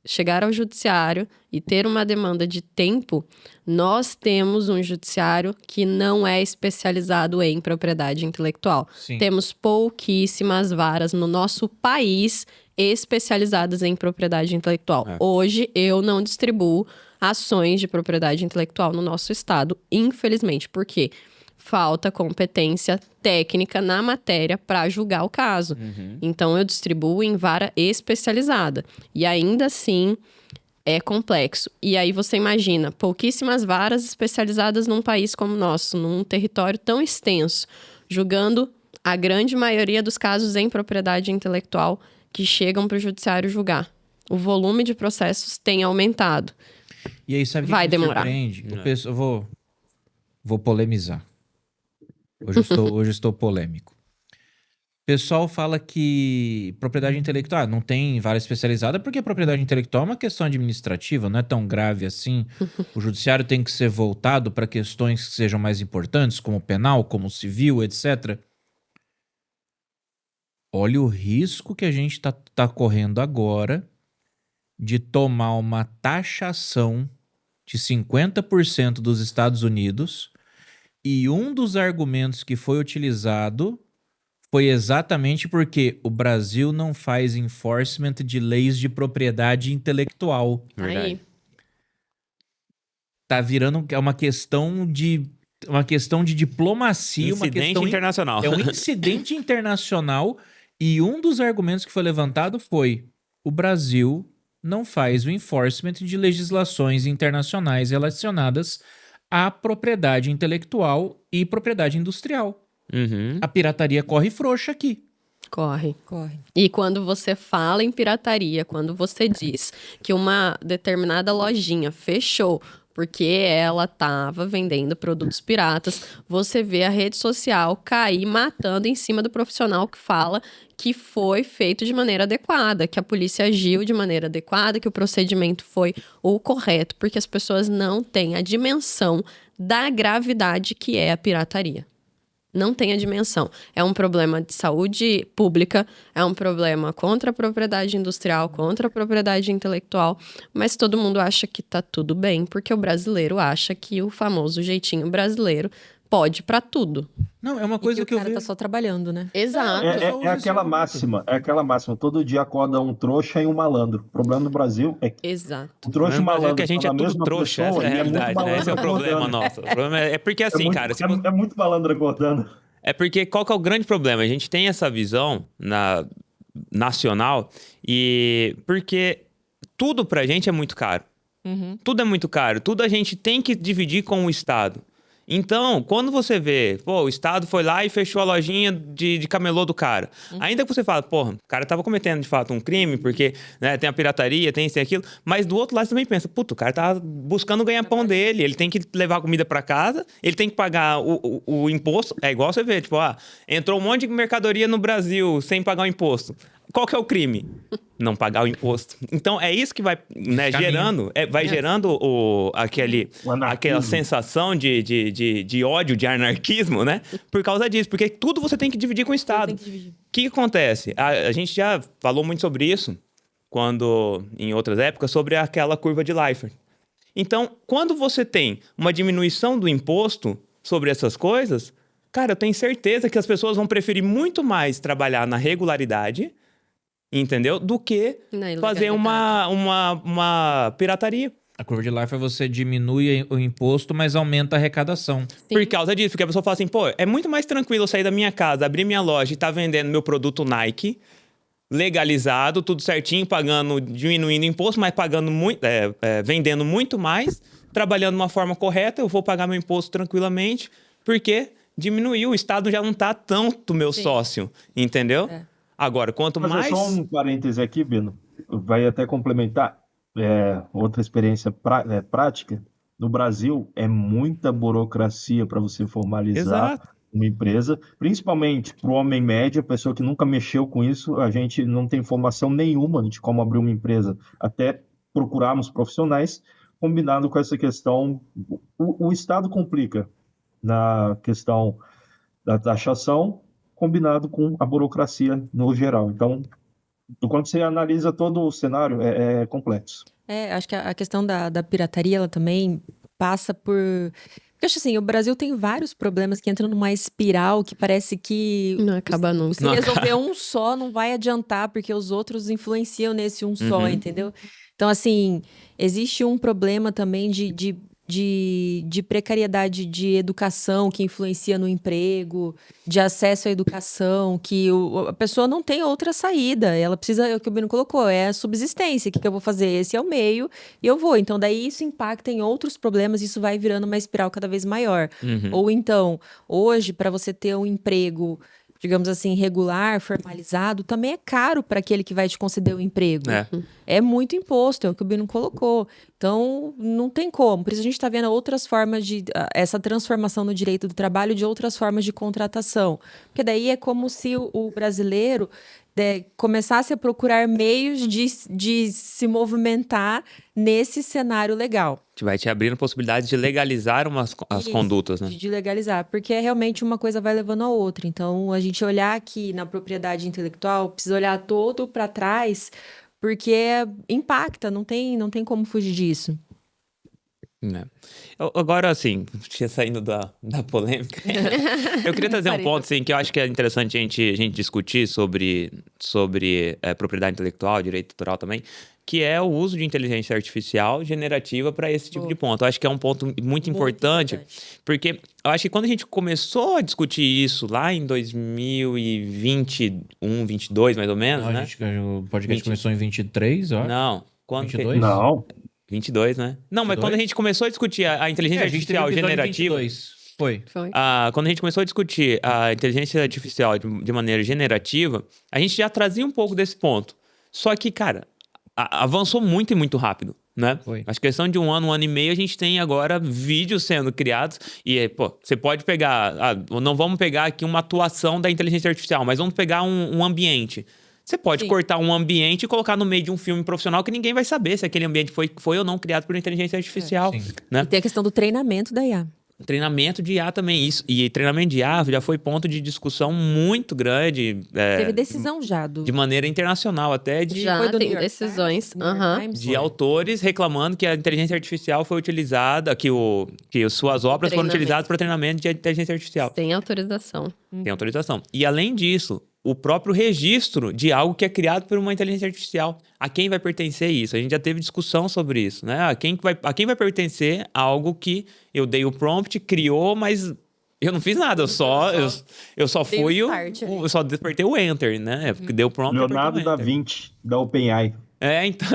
chegar ao judiciário e ter uma demanda de tempo, nós temos um judiciário que não é especializado em propriedade intelectual. Sim. Temos pouquíssimas varas no nosso país especializadas em propriedade intelectual. Hoje, eu não distribuo ações de propriedade intelectual no nosso estado, infelizmente. Por quê? Falta competência técnica na matéria para julgar o caso. Uhum. Então, eu distribuo em vara especializada. E ainda assim, é complexo. E aí, você imagina, pouquíssimas varas especializadas num país como o nosso, num território tão extenso, julgando a grande maioria dos casos em propriedade intelectual que chegam para o judiciário julgar. O volume de processos tem aumentado. E aí, sabe o que Vai que me demorar. surpreende? Eu vou polemizar. Hoje eu estou polêmico. O pessoal fala que propriedade intelectual não tem vara especializada porque propriedade intelectual é uma questão administrativa, não é tão grave assim. O judiciário tem que ser voltado para questões que sejam mais importantes, como penal, como civil, etc. Olha o risco que a gente tá correndo agora de tomar uma taxação de 50% dos Estados Unidos, e um dos argumentos que foi utilizado foi exatamente porque o Brasil não faz enforcement de leis de propriedade intelectual. Verdade. Aí, Tá virando uma questão de diplomacia, uma Incidente questão internacional. é um incidente internacional, e um dos argumentos que foi levantado foi: o Brasil não faz o enforcement de legislações internacionais relacionadas à propriedade intelectual e propriedade industrial. Uhum. A pirataria corre frouxa aqui. corre. Corre. E quando você fala em pirataria, quando você diz que uma determinada lojinha fechou porque ela estava vendendo produtos piratas, você vê a rede social cair matando em cima do profissional que fala que foi feito de maneira adequada, que a polícia agiu de maneira adequada, que o procedimento foi o correto, porque as pessoas não têm a dimensão da gravidade que é a pirataria. Não tem a dimensão. É um problema de saúde pública, é um problema contra a propriedade industrial, contra a propriedade intelectual, mas todo mundo acha que tá tudo bem, porque o brasileiro acha que o famoso jeitinho brasileiro pode pra tudo. Não, é uma E coisa que que o eu cara vejo. tá só trabalhando, né? Exato. É aquela máxima, todo dia acorda um trouxa e um malandro. O problema no Brasil é que Exato. o trouxa e o No Brasil é malandro que a gente são é a tudo mesma trouxa, essa pessoa é a e é muito realidade, né? malandro Esse é o problema acordando. nosso. O problema é porque assim, cara, se você- É muito malandro acordando. é porque qual que é o grande problema? A gente tem essa visão nacional e porque tudo pra gente é muito caro. Tudo é muito caro. Tudo a gente tem que dividir com o Estado. Então, quando você vê, o Estado foi lá e fechou a lojinha de camelô do cara. Ainda que você fala, o cara tava cometendo de fato um crime, porque né, tem a pirataria, tem isso e aquilo, mas do outro lado você também pensa, o cara tá buscando o ganha-pão dele, ele tem que levar comida pra casa, ele tem que pagar o imposto. É igual você vê, entrou um monte de mercadoria no Brasil sem pagar o imposto. Qual que é o crime? Não pagar o imposto. Então, é isso que vai gerando, gerando aquela sensação de ódio, de anarquismo, né? Por causa disso. Porque tudo você tem que dividir com o Estado. Tem que dividir. O que acontece? A gente já falou muito sobre isso, em outras épocas, sobre aquela curva de Laffer. Então, quando você tem uma diminuição do imposto sobre essas coisas, cara, eu tenho certeza que as pessoas vão preferir muito mais trabalhar na regularidade, entendeu? Do que fazer uma pirataria. A curva de Laffer, você diminui o imposto, mas aumenta a arrecadação. Por causa disso, porque a pessoa fala assim, é muito mais tranquilo eu sair da minha casa, abrir minha loja e estar vendendo meu produto Nike, legalizado, tudo certinho, diminuindo o imposto, mas pagando muito, vendendo muito mais, trabalhando de uma forma correta, eu vou pagar meu imposto tranquilamente, porque diminuiu, o Estado já não está tanto meu sócio, entendeu? Agora, quanto Mas mais... só um parêntese aqui, Bino, vai até complementar outra experiência prática. No Brasil, é muita burocracia para você formalizar uma empresa, principalmente para o homem médio, a pessoa que nunca mexeu com isso, a gente não tem informação nenhuma de como abrir uma empresa, até procurarmos profissionais, combinado com essa questão. O Estado complica na questão da taxação, combinado com a burocracia no geral. Então, quando você analisa todo o cenário, é complexo. Acho que a questão da pirataria, ela também passa por... Porque eu acho assim, o Brasil tem vários problemas que entram numa espiral que parece que... Não acaba nunca. Se resolver um só, não vai adiantar, porque os outros influenciam nesse um só, entendeu? Então, assim, existe um problema também de precariedade de educação que influencia no emprego, de acesso à educação, que a pessoa não tem outra saída. Ela precisa, é o que o Bino colocou, é a subsistência. O que eu vou fazer? Esse é o meio e eu vou. Então, daí isso impacta em outros problemas, isso vai virando uma espiral cada vez maior. Ou então, hoje, para você ter um emprego digamos assim, regular, formalizado, também é caro para aquele que vai te conceder o emprego. É muito imposto, é o que o Bino colocou. Então, não tem como. Por isso a gente está vendo outras formas essa transformação no direito do trabalho de outras formas de contratação. Porque daí é como se o brasileiro começasse a procurar meios de se movimentar nesse cenário legal. Vai te abrindo possibilidade de legalizar as condutas, né? De legalizar, porque realmente uma coisa vai levando a outra. Então, a gente olhar aqui na propriedade intelectual, precisa olhar todo para trás, porque impacta, não tem como fugir disso. Agora, assim, saindo da polêmica, eu queria trazer um ponto, assim, que eu acho que é interessante a gente discutir sobre propriedade intelectual, direito autoral também, que é o uso de inteligência artificial generativa para esse tipo de ponto. Eu acho que é um ponto muito importante, porque eu acho que quando a gente começou a discutir isso lá em 2021, 22, mais ou menos, né? O podcast começou em 23, ó. Não. Quando 22? Não. 22, né? Não, mas 22? quando a gente começou a discutir a inteligência artificial generativa... Foi. Quando a gente começou a discutir a inteligência artificial de maneira generativa, a gente já trazia um pouco desse ponto. Só que, cara, avançou muito e muito rápido, né? Foi. Acho que questão de um ano e meio, a gente tem agora vídeos sendo criados e, você pode pegar... não vamos pegar aqui uma atuação da inteligência artificial, mas vamos pegar um ambiente. Você pode cortar um ambiente e colocar no meio de um filme profissional que ninguém vai saber se aquele ambiente foi ou não criado por inteligência artificial, né? E tem a questão do treinamento da IA. Treinamento de IA também, isso. E treinamento de IA já foi ponto de discussão muito grande. Teve decisão já de maneira internacional, até Já tem decisões. De autores reclamando que a inteligência artificial foi utilizada, que suas obras foram utilizadas para treinamento de inteligência artificial. Tem autorização. Tem autorização. E além disso, o próprio registro de algo que é criado por uma inteligência artificial. A quem vai pertencer isso? A gente já teve discussão sobre isso, né? A quem vai pertencer algo que eu dei o prompt, criou, mas eu não fiz nada. Eu só fui eu só apertei o enter, né? Porque deu prompt. Leonardo da Vinci, da OpenAI. Então.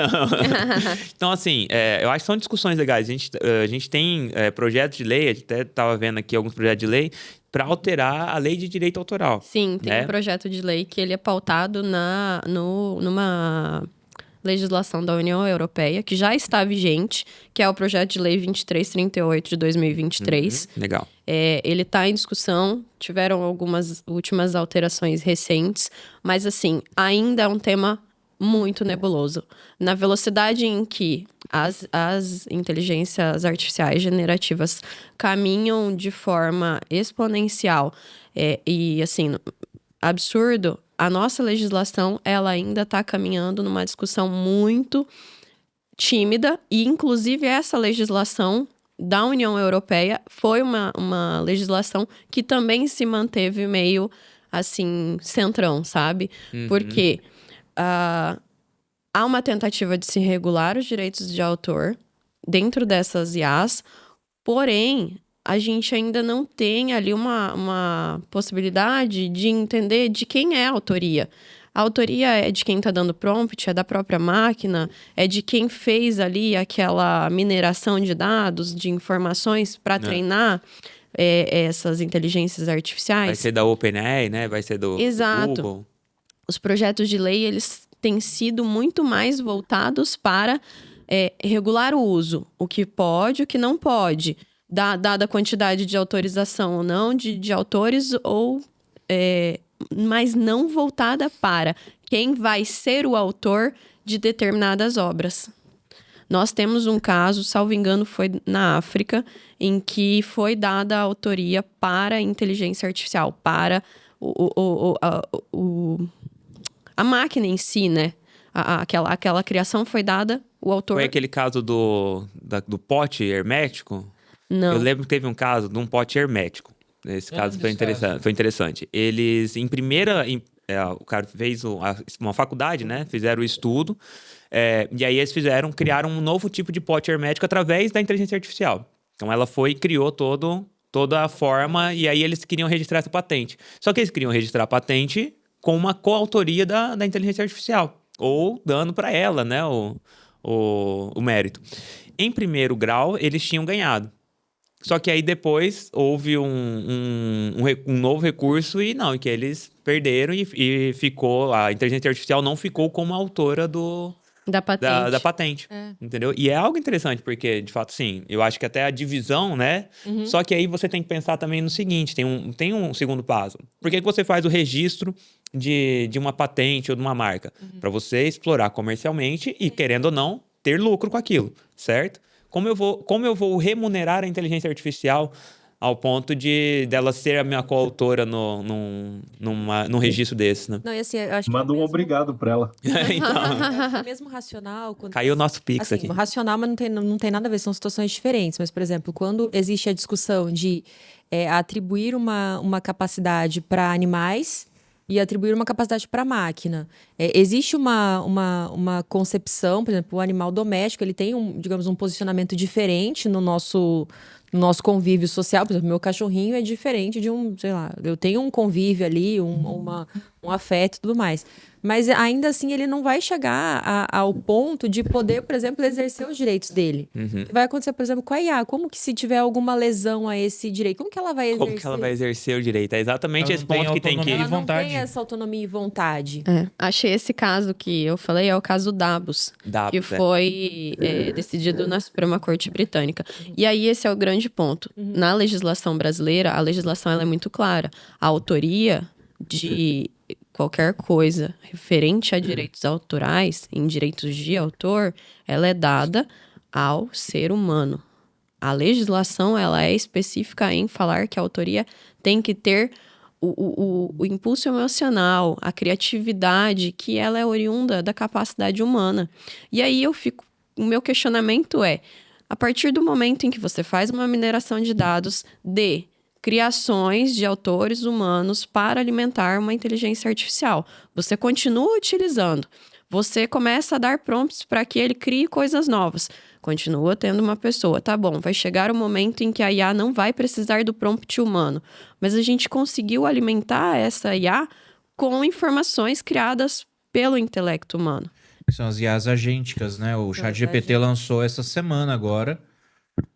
Então, assim, eu acho que são discussões legais. A gente tem projetos de lei, a gente até estava vendo aqui alguns projetos de lei, para alterar a lei de direito autoral. Sim, tem um projeto de lei que ele é pautado numa legislação da União Europeia, que já está vigente, que é o projeto de lei 2338 de 2023. Legal. Ele está em discussão, tiveram algumas últimas alterações recentes, mas, assim, ainda é um tema muito nebuloso. Na velocidade em que as inteligências artificiais generativas caminham de forma exponencial e, assim, absurdo, a nossa legislação, ela ainda está caminhando numa discussão muito tímida e, inclusive, essa legislação da União Europeia foi uma legislação que também se manteve meio, assim, centrão, sabe? Porque há uma tentativa de se regular os direitos de autor dentro dessas IAs, porém, a gente ainda não tem ali uma possibilidade de entender de quem é a autoria. A autoria é de quem está dando prompt, é da própria máquina, é de quem fez ali aquela mineração de dados, de informações para treinar essas inteligências artificiais. Vai ser da OpenAI, né? Vai ser do Google. Os projetos de lei, eles têm sido muito mais voltados para regular o uso. O que pode, o que não pode. Dada a quantidade de autorização ou não de autores, mas não voltada para quem vai ser o autor de determinadas obras. Nós temos um caso, salvo engano, foi na África, em que foi dada a autoria para a inteligência artificial, para a máquina em si, né? Aquela criação foi dada, o autor... Foi aquele caso do pote hermético? Não. Eu lembro que teve um caso de um pote hermético. Esse caso foi interessante. Eles, o cara fez uma faculdade, né? Fizeram o estudo. E aí eles criaram um novo tipo de pote hermético através da inteligência artificial. Então ela criou toda a forma, e aí eles queriam registrar essa patente. Só que eles queriam registrar a patente com uma coautoria da inteligência artificial, ou dando para ela, né, o mérito. Em primeiro grau, eles tinham ganhado. Só que aí depois houve um novo recurso e que eles perderam e ficou, a inteligência artificial não ficou como autora Da patente. da patente, entendeu? E é algo interessante, porque, de fato, sim, eu acho que até a divisão, né? Só que aí você tem que pensar também no seguinte, tem um segundo passo. Por que você faz o registro de uma patente ou de uma marca? Para você explorar comercialmente e, querendo ou não, ter lucro com aquilo, certo? Como eu vou remunerar a inteligência artificial ao ponto dela ser a minha coautora num registro desse, né? Não, e assim, eu acho que Manda um obrigado pra ela. Então, é o mesmo racional. Quando caiu o nosso Pix assim, aqui. racional, mas não tem nada a ver, são situações diferentes. Mas, por exemplo, quando existe a discussão de atribuir uma capacidade para animais e atribuir uma capacidade para máquina. Existe uma concepção, por exemplo, o animal doméstico, ele tem, digamos, um posicionamento diferente no nosso convívio social. Por exemplo, meu cachorrinho é diferente de sei lá, eu tenho um convívio ali, um afeto e tudo mais. Mas ainda assim ele não vai chegar ao ponto de poder, por exemplo, exercer os direitos dele. Vai acontecer, por exemplo, com a IA. Como que se tiver alguma lesão a esse direito, como que ela vai exercer? Como que ela vai exercer o direito? É exatamente Ela esse não tem ponto que tem que... autonomia. Ela não vontade. tem essa autonomia e vontade. Achei esse caso que eu falei, é o caso Dabus, Dabus, que foi decidido na Suprema Corte Britânica. E aí esse é o grande ponto. Na legislação brasileira, a legislação ela é muito clara. A autoria de qualquer coisa referente a direitos autorais, em direitos de autor, ela é dada ao ser humano. A legislação ela é específica em falar que a autoria tem que ter o impulso emocional, a criatividade, que ela é oriunda da capacidade humana. E aí o meu questionamento é, a partir do momento em que você faz uma mineração de dados de criações de autores humanos para alimentar uma inteligência artificial, você continua utilizando, você começa a dar prompts para que ele crie coisas novas, continua tendo uma pessoa, tá bom, vai chegar o momento em que a IA não vai precisar do prompt humano, mas a gente conseguiu alimentar essa IA com informações criadas pelo intelecto humano. São as IAs agênticas, né? O ChatGPT lançou essa semana agora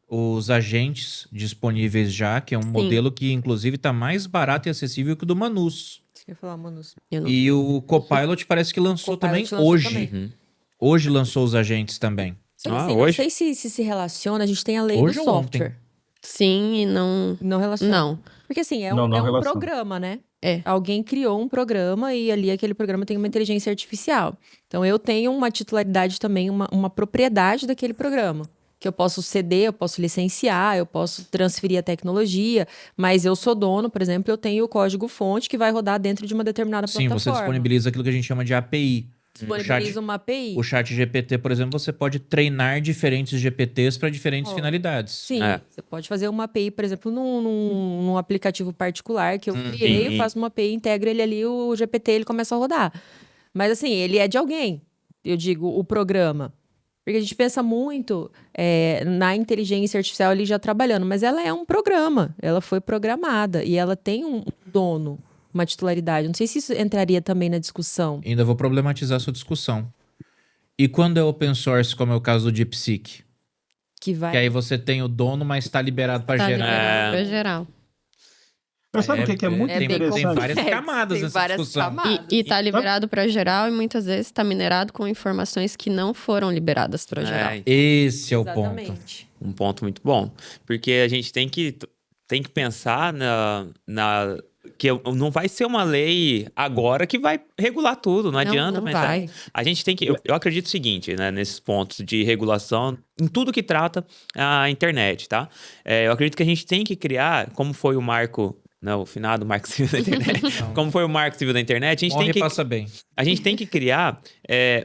os agentes disponíveis já, que é um modelo que, inclusive, está mais barato e acessível que o do Manus. Você quer falar, Manus? E o Copilot parece que lançou também hoje. Hoje lançou os agentes também. Não sei se relaciona, a gente tem a lei Hoje do ou software. ontem? Sim, e não... Não relaciona. Não. Porque assim, é Não um relaciona. programa, né? É. Alguém criou um programa e ali aquele programa tem uma inteligência artificial. Então eu tenho uma titularidade também, uma propriedade daquele programa. Que eu posso ceder, eu posso licenciar, eu posso transferir a tecnologia, mas eu sou dono, por exemplo, eu tenho o código-fonte que vai rodar dentro de uma determinada Sim, plataforma. você disponibiliza aquilo que a gente chama de API. Disponibiliza uma API. O ChatGPT, por exemplo, você pode treinar diferentes GPTs para diferentes finalidades. Sim, você pode fazer uma API, por exemplo, num aplicativo particular que eu criei, eu faço uma API, integro ele ali, o GPT, ele começa a rodar. Mas assim, ele é de alguém, eu digo, o programa. Porque a gente pensa muito na inteligência artificial ali já trabalhando, mas ela é um programa, ela foi programada e ela tem um dono, uma titularidade. Não sei se isso entraria também na discussão. Ainda vou problematizar a sua discussão. E quando é open source, como é o caso do DeepSeek? Que vai... Que aí você tem o dono, mas está liberado para Tá gerar. liberado pra geral. Mas sabe o que é muito tem interessante? várias camadas tem nessa várias discussão. camadas. E tá liberado pra geral e muitas vezes tá minerado com informações que não foram liberadas pra geral. Esse é o ponto. Exatamente. Um ponto muito bom. Porque a gente tem que pensar que não vai ser uma lei agora que vai regular tudo. Não adianta não pensar. vai. A gente tem que... Eu acredito o seguinte, né? Nesses pontos de regulação, em tudo que trata a internet, tá? Eu acredito que a gente tem que criar, como foi o marco... Não, o finado Marco Civil da Internet. Como foi o Marco Civil da Internet, a gente tem que criar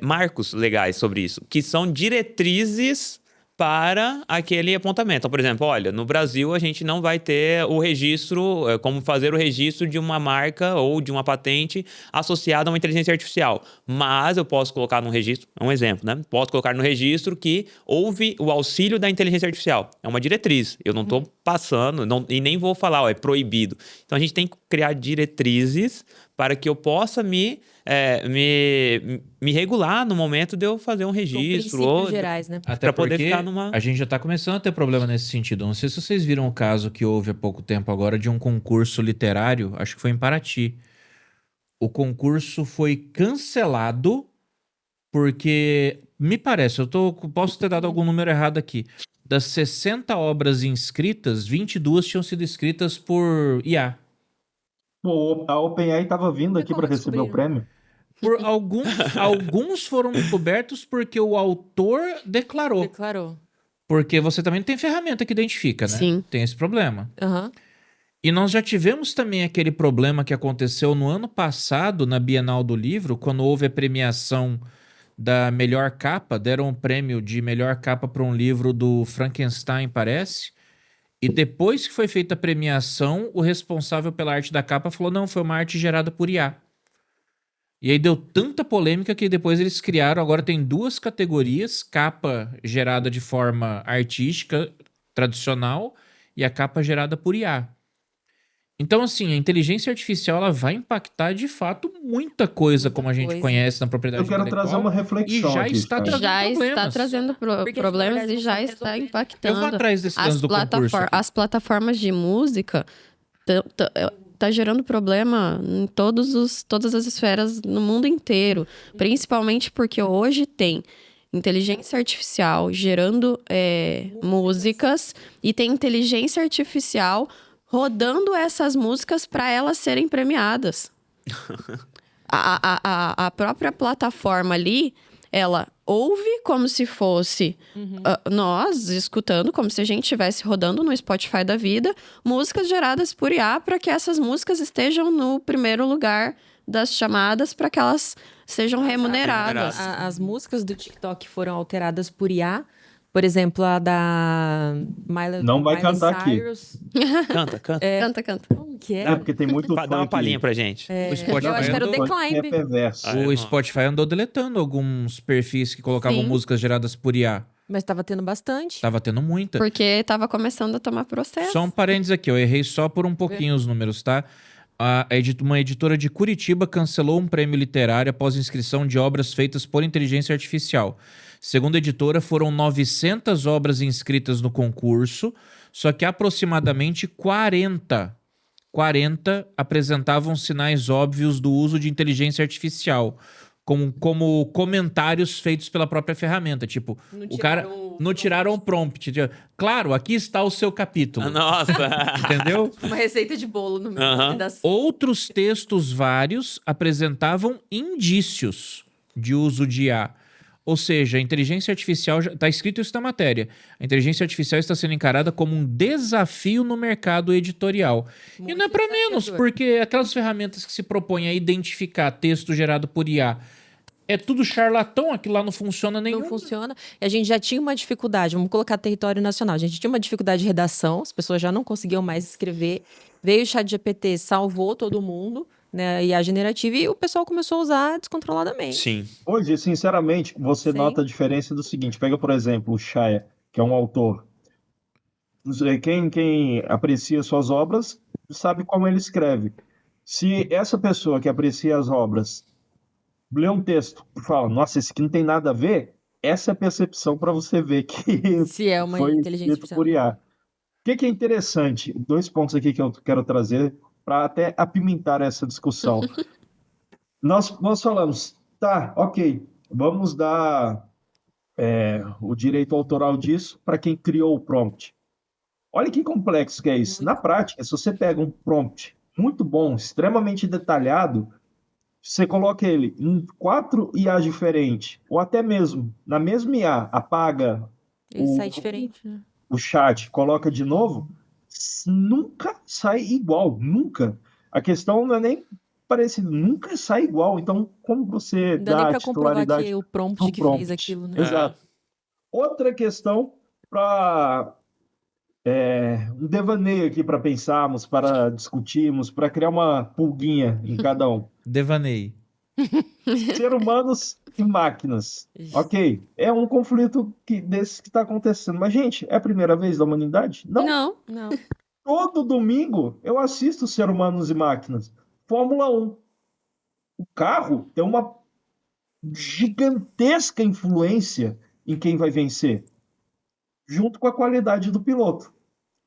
marcos legais sobre isso, que são diretrizes para aquele apontamento. Então, por exemplo, olha, no Brasil a gente não vai ter o registro, como fazer o registro de uma marca ou de uma patente associada a uma inteligência artificial. Mas eu posso colocar no registro, é um exemplo, né? Posso colocar no registro que houve o auxílio da inteligência artificial. É uma diretriz. Eu não estou passando, e nem vou falar, é proibido. Então a gente tem que criar diretrizes para que eu possa me regular no momento de eu fazer um São registro. princípios Ou gerais, né? Até pra poder porque ficar numa- a gente já tá começando a ter problema nesse sentido. Não sei se vocês viram o caso que houve há pouco tempo agora de um concurso literário, acho que foi em Paraty. O concurso foi cancelado porque, me parece, posso ter dado algum número errado aqui. Das 60 obras inscritas, 22 tinham sido escritas por IA. Pô, a OpenAI estava vindo E aqui como para receber o descobriram? prêmio. Por alguns foram descobertos porque o autor declarou. Declarou. Porque você também não tem ferramenta que identifica, né? Sim. Tem esse problema. Aham. E nós já tivemos também aquele problema que aconteceu no ano passado, na Bienal do Livro, quando houve a premiação da melhor capa, deram um prêmio de melhor capa para um livro do Frankenstein, parece. E depois que foi feita a premiação, o responsável pela arte da capa falou: não, foi uma arte gerada por IA. E aí deu tanta polêmica que depois eles criaram, agora tem 2 categorias: capa gerada de forma artística, tradicional, e a capa gerada por IA. Então, assim, a inteligência artificial ela vai impactar de fato muita coisa como a gente coisa. conhece na propriedade Eu quero trazer intelectual. uma reflexão E já aqui, está Chay. trazendo Já problemas. está trazendo Porque, na problemas verdade, e não já sabe está resolver. Eu vou impactando. atrás desse lance do concurso aqui. As plataformas de música tá gerando problema em todas as esferas no mundo inteiro. Principalmente porque hoje tem inteligência artificial gerando músicas e tem inteligência artificial rodando essas músicas para elas serem premiadas. A própria plataforma ali, ela ouve como se fosse nós escutando, como se a gente estivesse rodando no Spotify da vida, músicas geradas por IA para que essas músicas estejam no primeiro lugar das chamadas para que elas sejam remuneradas. As músicas do TikTok foram alteradas por IA. Por exemplo, a da Não vai Miley cantar aqui. Cyrus. Canta. Canta. Como que é? É, porque tem muito Dá uma funk. palhinha pra gente. O Spotify Eu acho que era o andou- The funk que é Climb. perverso. Ah, O é? Spotify andou deletando alguns perfis que colocavam Sim. músicas geradas por IA. Mas tava tendo bastante. Tava tendo muita. Porque tava começando a tomar processo. Só um parênteses aqui, eu errei só por um pouquinho os números, tá? Uma editora de Curitiba cancelou um prêmio literário após inscrição de obras feitas por inteligência artificial. Segundo a editora, foram 900 obras inscritas no concurso, só que aproximadamente 40 apresentavam sinais óbvios do uso de inteligência artificial, como comentários feitos pela própria ferramenta. Tipo, o cara não tiraram o prompt. Claro, aqui está o seu capítulo. Nossa. Entendeu? Uma receita de bolo no meio Aham. das... Outros textos vários apresentavam indícios de uso de IA. Ou seja, a inteligência artificial, está escrito isso na matéria, a inteligência artificial está sendo encarada como um desafio no mercado editorial. E Muito não é para menos, desafiador. porque aquelas ferramentas que se propõem a identificar texto gerado por IA, é tudo charlatão, aquilo lá não funciona nenhum. Não funciona. E a gente já tinha uma dificuldade, vamos colocar território nacional. A gente tinha uma dificuldade de redação, as pessoas já não conseguiam mais escrever. Veio o ChatGPT, salvou todo mundo, né? E a generativa, e o pessoal começou a usar descontroladamente. Sim. Hoje, sinceramente, você Sim. nota a diferença do seguinte: pega, por exemplo, o Shaya, que é um autor. Não sei, quem aprecia suas obras sabe como ele escreve. Se essa pessoa que aprecia as obras lê um texto e fala, nossa, esse aqui não tem nada a ver, essa é a percepção para você ver que Se é uma foi inteligência escrito artificial. por IA. O que é interessante? 2 pontos aqui que eu quero trazer para até apimentar essa discussão. Nós falamos, tá, ok, vamos dar o direito autoral disso para quem criou o prompt. Olha que complexo que é isso. Na prática, se você pega um prompt muito bom, extremamente detalhado, você coloca ele em 4 IA diferentes, ou até mesmo na mesma IA, apaga Ele sai diferente, né? o chat, coloca de novo, nunca sai igual, nunca. A questão não é nem parecido, nunca sai igual. Então, como você Não dá nem dá a pra comprovar titularidade que é o prompt do que prompt? fez aquilo, né? Exato. Outra questão para um devaneio aqui para pensarmos, para discutirmos, para criar uma pulguinha em cada um. Devanei. Ser humanos e máquinas. Isso. Ok, é um conflito desse que está acontecendo. Mas, gente, é a primeira vez da humanidade? Não. Não. Todo domingo eu assisto Ser Humanos e Máquinas. Fórmula 1. O carro tem uma gigantesca influência em quem vai vencer, junto com a qualidade do piloto.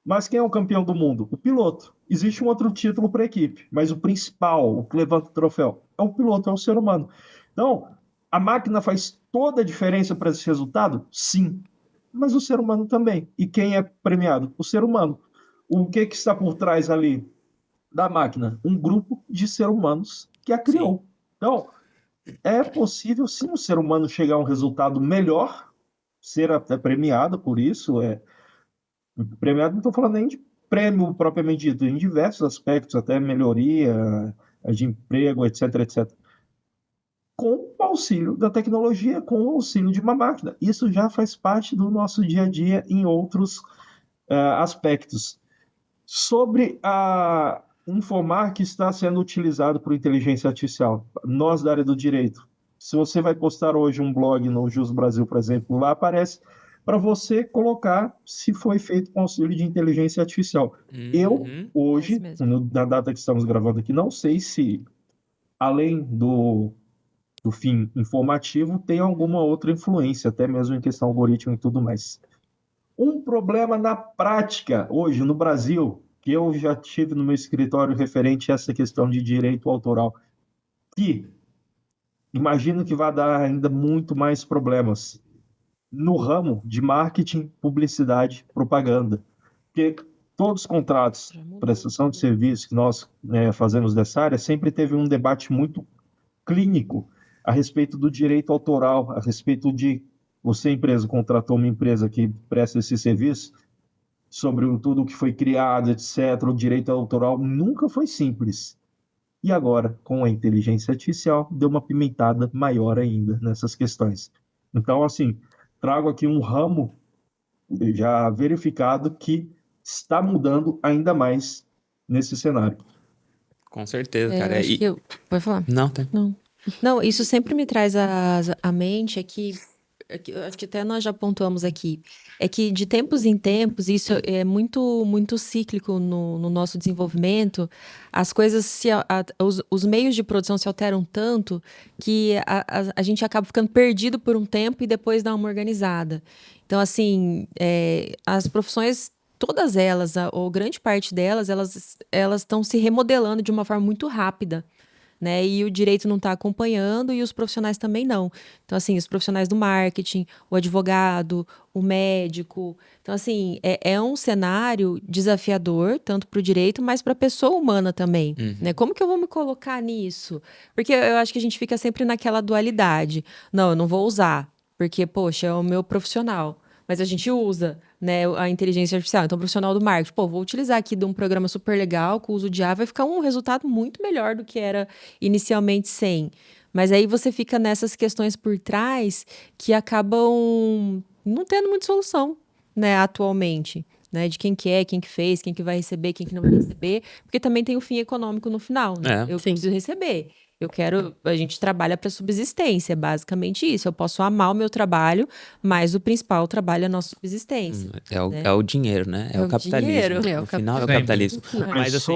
Mas quem é o campeão do mundo? O piloto. Existe um outro título para a equipe, mas o principal, o que levanta o troféu, é o piloto, é o ser humano. Então, a máquina faz toda a diferença para esse resultado? Sim. Mas o ser humano também. E quem é premiado? O ser humano. O que está por trás ali da máquina? Um grupo de seres humanos que a criou. Então, é possível sim o ser humano chegar a um resultado melhor, ser até premiado por isso. Premiado, não estou falando nem de prêmio propriamente dito, em diversos aspectos, até melhoria de emprego, etc, etc. Com o auxílio da tecnologia, com o auxílio de uma máquina. Isso já faz parte do nosso dia a dia em outros aspectos. Sobre a informar que está sendo utilizado por inteligência artificial, nós da área do direito, se você vai postar hoje um blog no Jus Brasil, por exemplo, lá aparece para você colocar se foi feito com auxílio de inteligência artificial. Eu, hoje, na data que estamos gravando aqui, não sei se, além do fim informativo, tem alguma outra influência, até mesmo em questão algoritmo e tudo mais. Um problema na prática, hoje, no Brasil, que eu já tive no meu escritório referente a essa questão de direito autoral, que imagino que vai dar ainda muito mais problemas no ramo de marketing, publicidade, propaganda. Porque todos os contratos, prestação de serviço que nós fazemos dessa área, sempre teve um debate muito clínico a respeito do direito autoral, a respeito de você, empresa, contratou uma empresa que presta esse serviço, sobre tudo que foi criado, etc. O direito autoral nunca foi simples. E agora, com a inteligência artificial, deu uma pimentada maior ainda nessas questões. Então, assim, trago aqui um ramo já verificado que está mudando ainda mais nesse cenário. Com certeza, cara. Acho que pode falar? Não, tá. Não, isso sempre me traz à mente acho que até nós já pontuamos aqui, é que de tempos em tempos, isso é muito, muito cíclico no nosso desenvolvimento, as coisas, os meios de produção se alteram tanto que a gente acaba ficando perdido por um tempo e depois dá uma organizada. Então, assim, as profissões, todas elas, ou grande parte delas, elas estão se remodelando de uma forma muito rápida. Né? E o direito não está acompanhando e os profissionais também não. Então, assim, os profissionais do marketing, o advogado, o médico. Então, assim, é um cenário desafiador, tanto para o direito, mas para a pessoa humana também. Né? Como que eu vou me colocar nisso? Porque eu acho que a gente fica sempre naquela dualidade. Não, eu não vou usar, porque, poxa, é o meu profissional. Mas a gente usa, né, a inteligência artificial. Então, o profissional do marketing, vou utilizar aqui de um programa super legal, com o uso de IA, vai ficar um resultado muito melhor do que era inicialmente sem. Mas aí você fica nessas questões por trás que acabam não tendo muita solução, né, atualmente. Né, de quem que é, quem que fez, quem que vai receber, quem que não vai receber. Porque também tem o fim econômico no final, né? Eu preciso receber. A gente trabalha para subsistência, é basicamente isso. Eu posso amar o meu trabalho, mas o principal trabalho é a nossa subsistência. É o dinheiro, né? É o capitalismo. Dinheiro. No final é o capitalismo. Mas assim,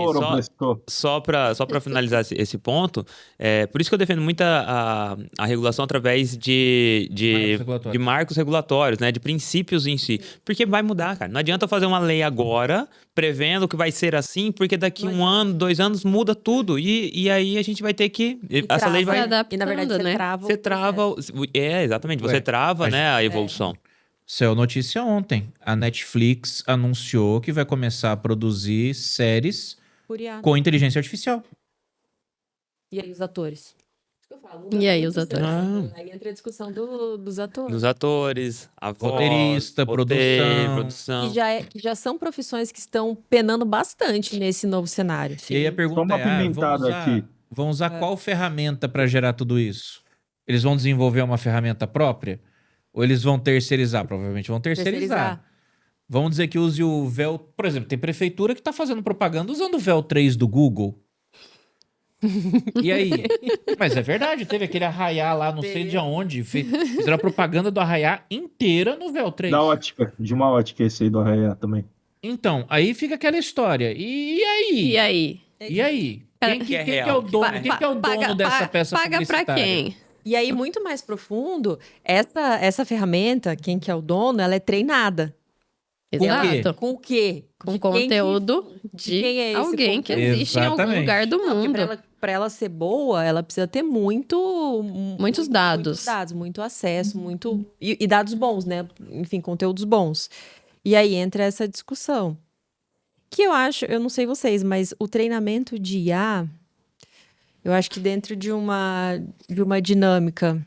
só para finalizar esse ponto, por isso que eu defendo muito a regulação através de marcos regulatórios, né? De princípios em si. Porque vai mudar, cara. Não adianta eu fazer uma lei agora, prevendo que vai ser assim, porque daqui 1 ano, 2 anos, muda tudo. E aí a gente vai ter que... essa lei vai... E na verdade você trava... Exatamente. Você trava, né, a evolução. Saiu notícia ontem. A Netflix anunciou que vai começar a produzir séries com inteligência artificial. E aí os atores? E aí os atores? Aí entra a discussão dos atores. Dos atores, a voz, roteirista, produção. Que já são profissões que estão penando bastante nesse novo cenário. E aí a pergunta vão usar qual ferramenta para gerar tudo isso? Eles vão desenvolver uma ferramenta própria? Ou eles vão terceirizar? Provavelmente vão terceirizar. Vamos dizer que use o véu... Por exemplo, tem prefeitura que está fazendo propaganda usando o véu 3 do Google. E aí? Mas é verdade, teve aquele arraiá lá, não sei de onde. Fizeram a propaganda do arraiá inteira no véu 3. De uma ótica esse aí do arraiá também. Então, aí fica aquela história. E aí? E aí? E aí? Quem é real? o dono, quem que é o dono dessa peça Paga pra publicitária? quem? E aí, muito mais profundo, essa ferramenta, quem que é o dono, ela é treinada. Com o quê? Exato. Com o quê? Com De quem que- conteúdo de quem é esse alguém que conteúdo? existe em algum Exatamente. lugar do Não, porque mundo. pra ela ser boa, ela precisa ter Muitos dados. Muitos dados, muito acesso, e dados bons, né? Enfim, conteúdos bons. E aí entra essa discussão. Que eu não sei vocês, mas o treinamento de IA, eu acho que dentro de uma dinâmica,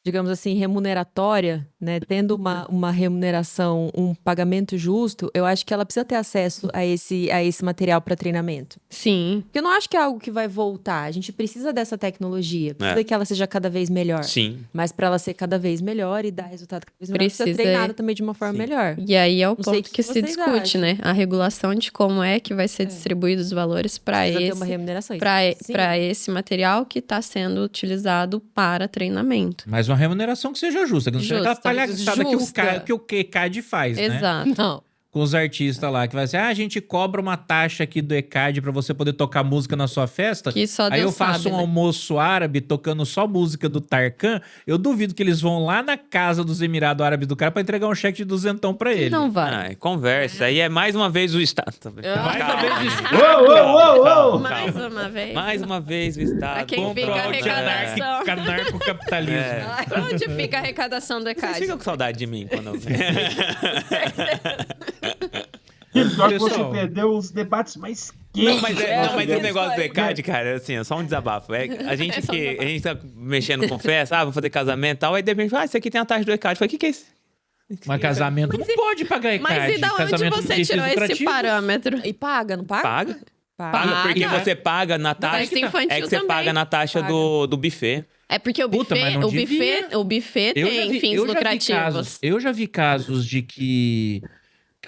digamos assim, remuneratória, né? Tendo uma remuneração, um pagamento justo, eu acho que ela precisa ter acesso a esse material para treinamento. Sim. Porque eu não acho que é algo que vai voltar. A gente precisa dessa tecnologia, precisa que ela seja cada vez melhor. Sim. Mas para ela ser cada vez melhor e dar resultado cada vez melhor, precisa Precisa, treinada também de uma forma Sim. melhor. E aí é o Não sei o ponto que que se vocês discute, acham. né? A regulação de como é que vai ser distribuído os valores para Precisa ter esse, uma remuneração. Sim. para esse material que está sendo utilizado para treinamento. Mas uma remuneração que seja justa, que não seja aquela Justa. palhaçada Justa. que o ECAD faz, né? Exato. Não. Com os artistas lá, que vai ser, a gente cobra uma taxa aqui do ECAD pra você poder tocar música na sua festa. Que só Aí Deus eu faço sabe, um né? almoço árabe tocando só música do Tarkan. Eu duvido que eles vão lá na casa dos Emirados Árabes do cara pra entregar um cheque de duzentão pra ele. Não vai. Ah, conversa. Aí é mais uma vez o Estado. Mais uma vez isso. Uou! Mais uma vez. Mais uma vez o Estado. Pra quem Contra fica o arrecadação. Anarcocapitalismo. É. Pra onde fica a arrecadação do Vocês ECAD? ficam com saudade de mim quando eu... Pior que você Pessoal. perdeu os debates mais quentes. Não, mas o negócio do ECAD, cara, assim, é só um desabafo. A gente tá mexendo com festa, vou fazer casamento e tal, aí de repente, isso aqui tem a taxa do ECAD. Eu falei, o que é isso? Mas casamento não pode pagar ECAD. Mas e da onde Casamento você de tirou esse lucrativo. parâmetro? E paga, não paga? Paga. Paga. Porque Paga. você paga na taxa. Festa infantil É que você também. paga na taxa do buffet. É porque o Puta, mas buffet, não o buffet tem fins lucrativos. Eu já vi casos de que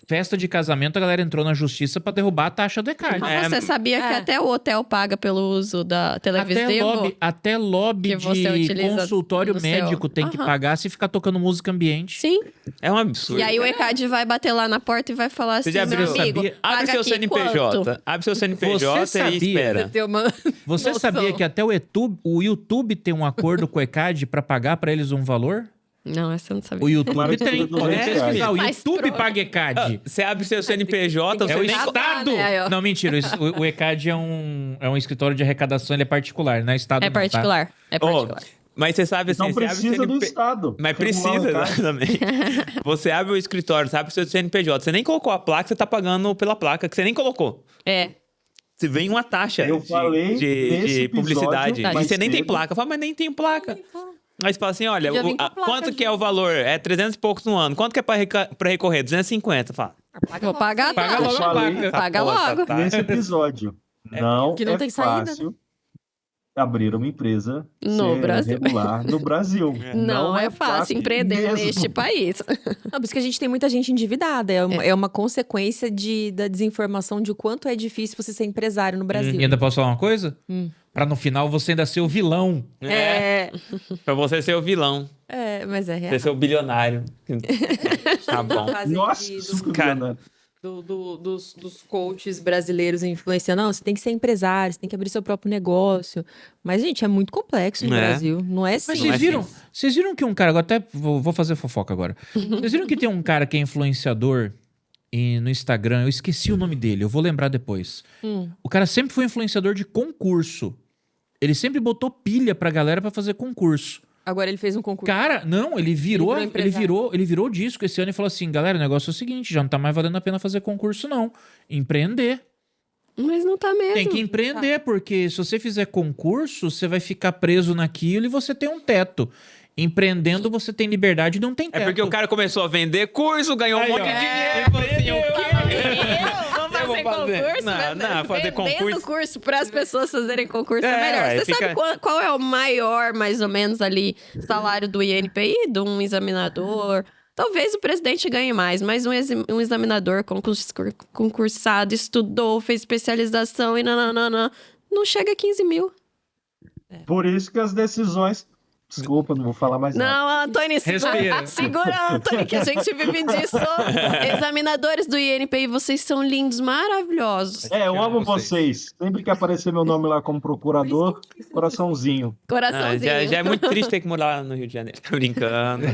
festa de casamento a galera entrou na justiça pra derrubar a taxa do ECAD. Mas você sabia que até o hotel paga pelo uso da televisivo? Até lobby que você de utiliza consultório no seu- médico tem que Aham. pagar se ficar tocando música ambiente. Sim. É um absurdo. E aí o ECAD vai bater lá na porta e vai falar assim, Você já meu abriu, amigo, sabia? Abre paga seu aqui CNPJ. quanto? Abre seu CNPJ Você e sabia? espera. Ter uma Você noção. sabia que até o YouTube tem um acordo com o ECAD pra pagar pra eles um valor? Não, essa eu não sabia. O YouTube Tomara que tem, tudo pode bem, pesquisar. O Mas YouTube prova- paga ECAD. Você abre seu CNPJ, É você o nem... Estado! né? Aí, ó. Não, mentira. O ECAD é um escritório de arrecadação, ele é particular, não é Estado É não, tá? particular. É Ó, particular. mas você sabe assim, Então você abre o precisa do CNP... Estado. Mas regular o precisa, ECAD. exatamente. Você abre o escritório, você abre o seu CNPJ. Você nem colocou a placa, você tá pagando pela placa, que você nem colocou. É. Se vem uma taxa Eu falei de nesse episódio publicidade. E mais você nem tem cedo. placa. Eu falo, mas nem tem placa. Aí você fala assim, olha, Já vem com a placa, quanto que já. é o valor? É 300 e poucos no ano. Quanto que é pra recorrer? 250. Fala. Vou pagar Paga tudo. logo a falei. placa. Paga Pô, essa logo. taxa- Nesse episódio. Não, que não é tem saída, fácil abrir uma empresa No Brasil. regular no Brasil. Não é fácil empreender mesmo. neste país. Não, por isso que a gente tem muita gente endividada. É uma consequência da desinformação de o quanto é difícil você ser empresário no Brasil. E ainda posso falar uma coisa? Pra no final você ainda ser o vilão. Pra você ser o vilão. Mas é real. Você ser o bilionário. Tá bom. Fazem Nossa, dos- super cara. bilionário. dos coaches brasileiros influenciando. Não, você tem que ser empresário, você tem que abrir seu próprio negócio. Mas, gente, é muito complexo no É. Brasil. Não é Mas simples. Não é vocês viram que um cara, agora até vou fazer fofoca agora. Vocês viram que tem um cara que é influenciador no Instagram, eu esqueci o nome dele, eu vou lembrar depois. O cara sempre foi influenciador de concurso. Ele sempre botou pilha pra galera pra fazer concurso. Agora ele fez um concurso. Cara, não, ele virou empresário. o disco esse ano e falou assim, galera, o negócio é o seguinte, já não tá mais valendo a pena fazer concurso não, empreender. Mas não tá mesmo. Tem que empreender, porque se você fizer concurso, você vai ficar preso naquilo e você tem um teto. Empreendendo, você tem liberdade e não tem teto. É porque o cara começou a vender curso, ganhou um Aí, monte ó. de dinheiro. Ele falou assim, o quê? Vamos Eu vou fazer fazer. concurso? Não, fazer Vendendo concurso. curso para as pessoas fazerem concurso é, É, melhor. ué, Você fica- sabe qual é o maior, mais ou menos, ali, salário do INPI, de um examinador? Talvez o presidente ganhe mais, mas um examinador concursado, estudou, fez especialização e nananana, não chega a 15 mil. Por isso que as decisões Desculpa, não vou falar mais nada. Não, Antônio, Respira. segura, Antônio, que a gente vive disso. Examinadores do INPI, vocês são lindos, maravilhosos. Eu amo vocês. vocês. Sempre que aparecer meu nome lá como procurador, coraçãozinho. Ah, Coraçãozinho. já é muito triste ter que morar lá no Rio de Janeiro. Tô brincando.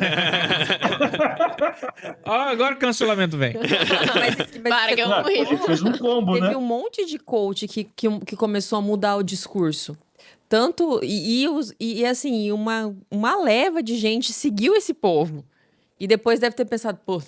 Ó, agora o cancelamento vem. Para que eu morri. Ele fez um combo, Teve né? um monte de coach que começou a mudar o discurso. Tanto, assim, uma leva de gente seguiu esse povo. E depois deve ter pensado, pô,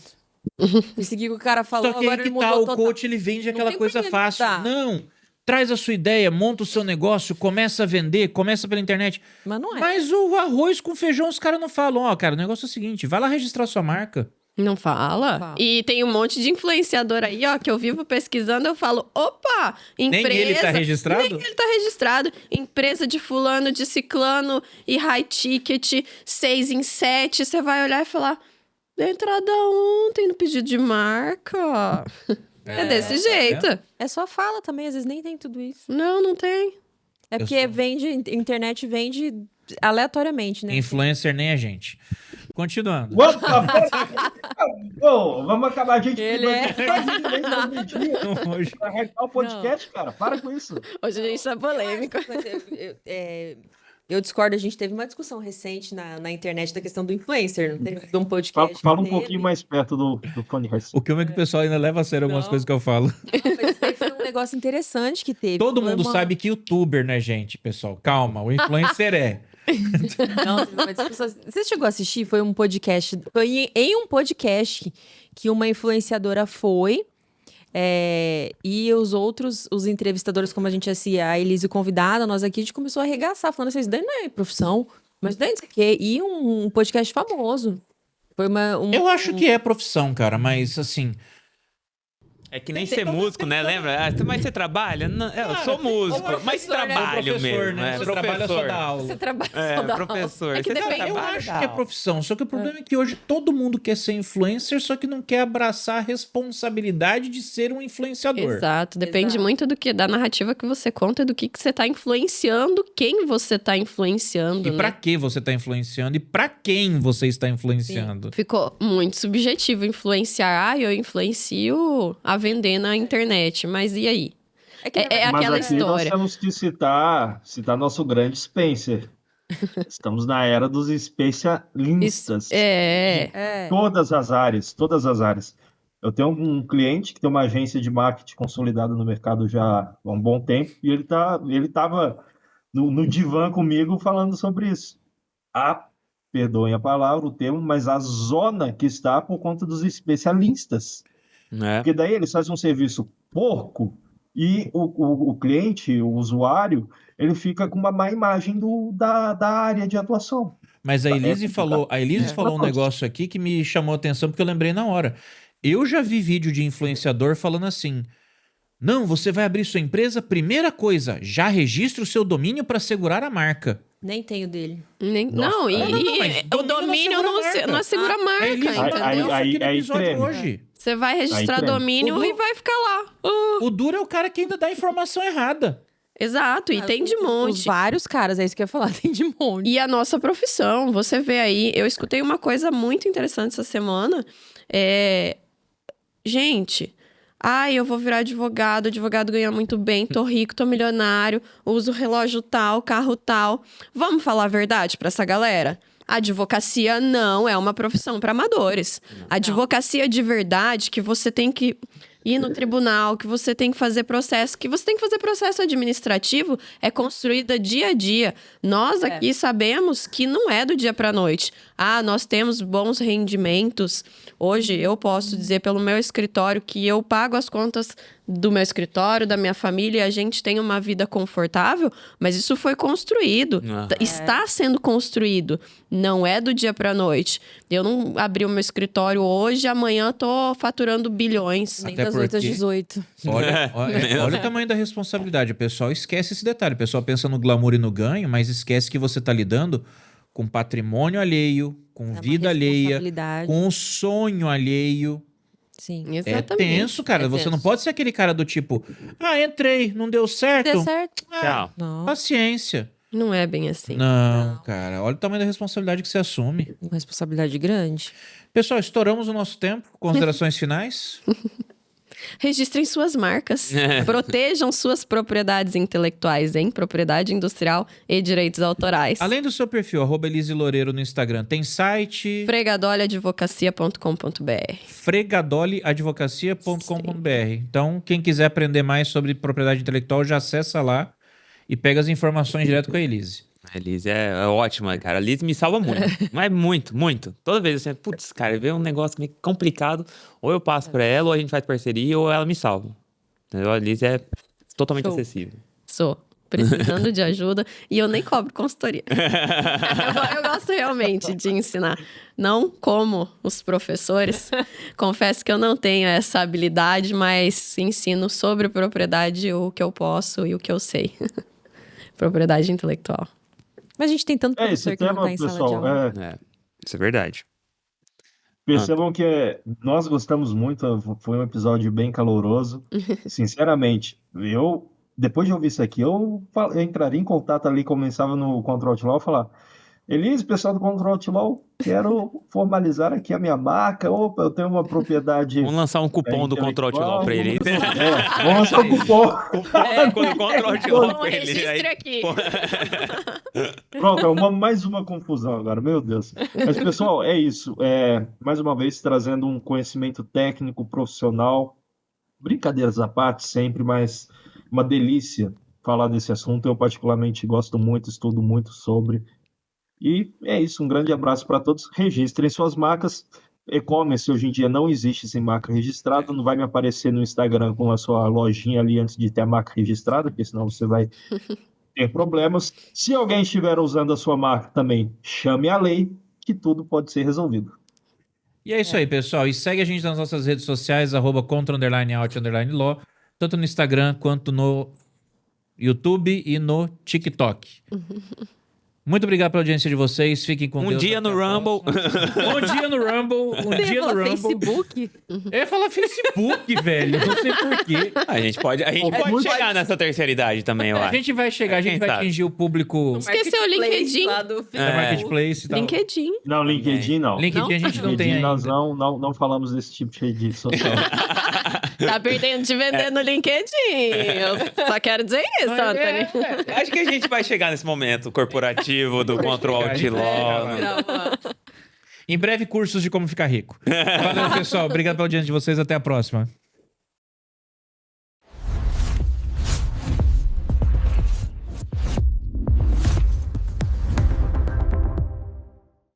eu segui o que o cara falou, Só que aí agora que ele mudou tá, o total. coach ele vende aquela tem coisa por que fácil. mudar. Não, traz a sua ideia, monta o seu negócio, começa a vender, começa pela internet. Mas não é. Mas o arroz com feijão os caras não falam. Ó, cara, o negócio é o seguinte, vai lá registrar sua marca. Não fala? Não fala. E tem um monte de influenciador aí, ó, que eu vivo pesquisando, eu falo, opa, empresa... Nem ele tá registrado? Nem ele tá registrado. Empresa de fulano, de ciclano e high ticket, 6 em 7. Você vai olhar e falar, deu entrada ontem no pedido de marca. É desse jeito. É só fala também, às vezes nem tem tudo isso. Não tem. É porque internet vende aleatoriamente, né? Influencer nem a gente. Continuando. Vamos acabar. A gente Ele é- Hoje. Pra arrancar o podcast, cara. Para com isso. Hoje a gente tá polêmico. Eu discordo, a gente teve uma discussão recente na internet da questão do influencer, não teve de um podcast. Fala um que pouquinho teve. mais perto do fone. O que é que o pessoal ainda leva a sério algumas Não. coisas que eu falo. Mas esse foi um negócio interessante que teve. Todo Foi mundo uma- sabe que youtuber, né, gente, pessoal? Calma, o influencer é. Não, teve uma discussão. Você chegou a assistir? Foi um podcast. Foi em um podcast que uma influenciadora foi. E os entrevistadores, como a gente assistia, a Elise convidada, nós aqui, a gente começou a arregaçar, falando assim, isso daí não é profissão, mas daí não sei o quê. E um podcast famoso. Foi Eu acho que é profissão, cara, mas assim. É que nem ser músico, né? Lembra? Ah, mas você trabalha? Não, eu sou músico, mas trabalho mesmo. né? É, Você trabalha só da aula. Você trabalha É, só da professor. aula. É que Você depende- Eu trabalha acho da que é aula. profissão, só que o problema é que hoje todo mundo quer ser influencer, só que não quer abraçar a responsabilidade de ser um influenciador. Exato, depende Exato. muito da narrativa que você conta e do que você tá influenciando, quem você tá influenciando, E né? pra que você tá influenciando e pra quem você está influenciando. Ficou muito subjetivo influenciar. Ah, eu influencio a vender na internet, mas e aí? É que, É Mas aquela aqui nós história. temos que citar nosso grande Spencer. Estamos na era dos especialistas. É. Todas as áreas, todas as áreas. Eu tenho um cliente que tem uma agência de marketing consolidada no mercado já há um bom tempo e ele estava no divã comigo falando sobre isso. Perdoem a palavra, o termo, mas a zona que está por conta dos especialistas. É. Porque daí eles fazem um serviço porco e o cliente, o usuário, ele fica com uma má imagem da área de atuação. Mas a Elise falou um negócio aqui que me chamou a atenção porque eu lembrei na hora. Eu já vi vídeo de influenciador falando assim: não, você vai abrir sua empresa, primeira coisa, já registra o seu domínio para segurar a marca. nem tenho dele. Não, mas o domínio não assegura a marca, A Elise entendeu? falou isso aqui no Aí episódio treme. hoje. Você vai registrar Aí treme. domínio e vai ficar lá. O duro é o cara que ainda dá informação errada. Exato, e tem de Os monte. vários caras, é isso que eu ia falar, tem de monte. E a nossa profissão, você vê aí, eu escutei uma coisa muito interessante essa semana. Gente, eu vou virar advogado ganha muito bem, tô rico, tô milionário, uso relógio tal, carro tal. Vamos falar a verdade pra essa galera? A advocacia não é uma profissão para amadores. A advocacia de verdade, que você tem que ir no tribunal, que você tem que fazer processo, administrativo, é construída dia a dia. Nós aqui sabemos que não é do dia para noite. Nós temos bons rendimentos. Hoje eu posso dizer pelo meu escritório que eu pago as contas do meu escritório, da minha família, e a gente tem uma vida confortável, mas isso foi construído. Está sendo construído. Não é do dia para noite. Eu não abri o meu escritório hoje, amanhã tô faturando bilhões. Nem Até das 8 às porque- 18. Olha o tamanho da responsabilidade. O pessoal esquece esse detalhe. O pessoal pensa no glamour e no ganho, mas esquece que você tá lidando com patrimônio alheio, com uma vida alheia, responsabilidade. com sonho alheio. Sim. É Exatamente. tenso, cara. É Você não tenso. pode ser aquele cara do tipo, entrei, não deu certo. Deu certo? Tchau. Não. Paciência. Não é bem assim. Não, cara. Olha o tamanho da responsabilidade que você assume. Uma responsabilidade grande. Pessoal, estouramos o nosso tempo. Considerações finais? Registrem suas marcas. Protejam suas propriedades intelectuais em propriedade industrial e direitos autorais. Além do seu perfil, @Elise Loureiro no Instagram, tem site fregadoliadvocacia.com.br. fregadoliadvocacia.com.br. Então, quem quiser aprender mais sobre propriedade intelectual, já acessa lá e pega as informações direto com a Elise. A Liz é ótima, cara. A Liz me salva muito. Mas muito, muito. Toda vez assim, putz, cara, vê um negócio meio complicado, ou eu passo pra ela, ou a gente faz parceria, ou ela me salva. Entendeu? A Liz é totalmente Show. acessível. Sou. Precisando de ajuda. E eu nem cobro consultoria. Eu gosto realmente de ensinar. Não como os professores. Confesso que eu não tenho essa habilidade, mas ensino sobre propriedade o que eu posso e o que eu sei. Propriedade intelectual. Mas a gente tem tanto professor esse que não tema, tá em sala de pessoal, aula. Isso é verdade. percebam que nós gostamos muito, foi um episódio bem caloroso. Sinceramente, depois de ouvir isso aqui, eu entraria em contato ali, começava no Control Alt Law, falar: Elise, pessoal do Control Alt Law, quero formalizar aqui a minha marca. Opa, eu tenho uma propriedade. Vamos lançar um cupom do Control Alt Law pra ele. Vamos lançar um cupom. Control Alt Law pra ele. Registre aqui. Pronto, mais uma confusão agora, meu Deus. Mas, pessoal, é isso. Mais uma vez, trazendo um conhecimento técnico, profissional. Brincadeiras à parte sempre, mas uma delícia falar desse assunto. Eu, particularmente, gosto muito, estudo muito sobre. E é isso, um grande abraço para todos. Registrem suas marcas. E-commerce hoje em dia não existe sem marca registrada. Não vai me aparecer no Instagram com a sua lojinha ali antes de ter a marca registrada, porque senão você vai ter problemas. Se alguém estiver usando a sua marca também, chame a lei, que tudo pode ser resolvido. E é isso aí, pessoal. E segue a gente nas nossas redes sociais, @contra_alt_law, tanto no Instagram quanto no YouTube e no TikTok. Muito obrigado pela audiência de vocês. Fiquem com Deus. Um dia no Até a Rumble. próxima. Um dia no Rumble. Um dia no Rumble. Facebook? Eu ia falar Facebook, velho. Não sei porquê. A gente pode chegar nessa terceira idade também, eu A acho. gente vai chegar, a gente Quem vai sabe? atingir o público Esqueceu o LinkedIn. Lá do da Marketplace e tal. LinkedIn. Não, LinkedIn não. LinkedIn a gente não tem LinkedIn ainda. nós não falamos desse tipo de rede social. Tá perdendo de vender no LinkedIn. Eu só quero dizer isso, Anthony. Acho que a gente vai chegar nesse momento corporativo do Control Alt Law. Em breve, cursos de como ficar rico. Valeu, pessoal. Obrigado pela audiência de vocês. Até a próxima.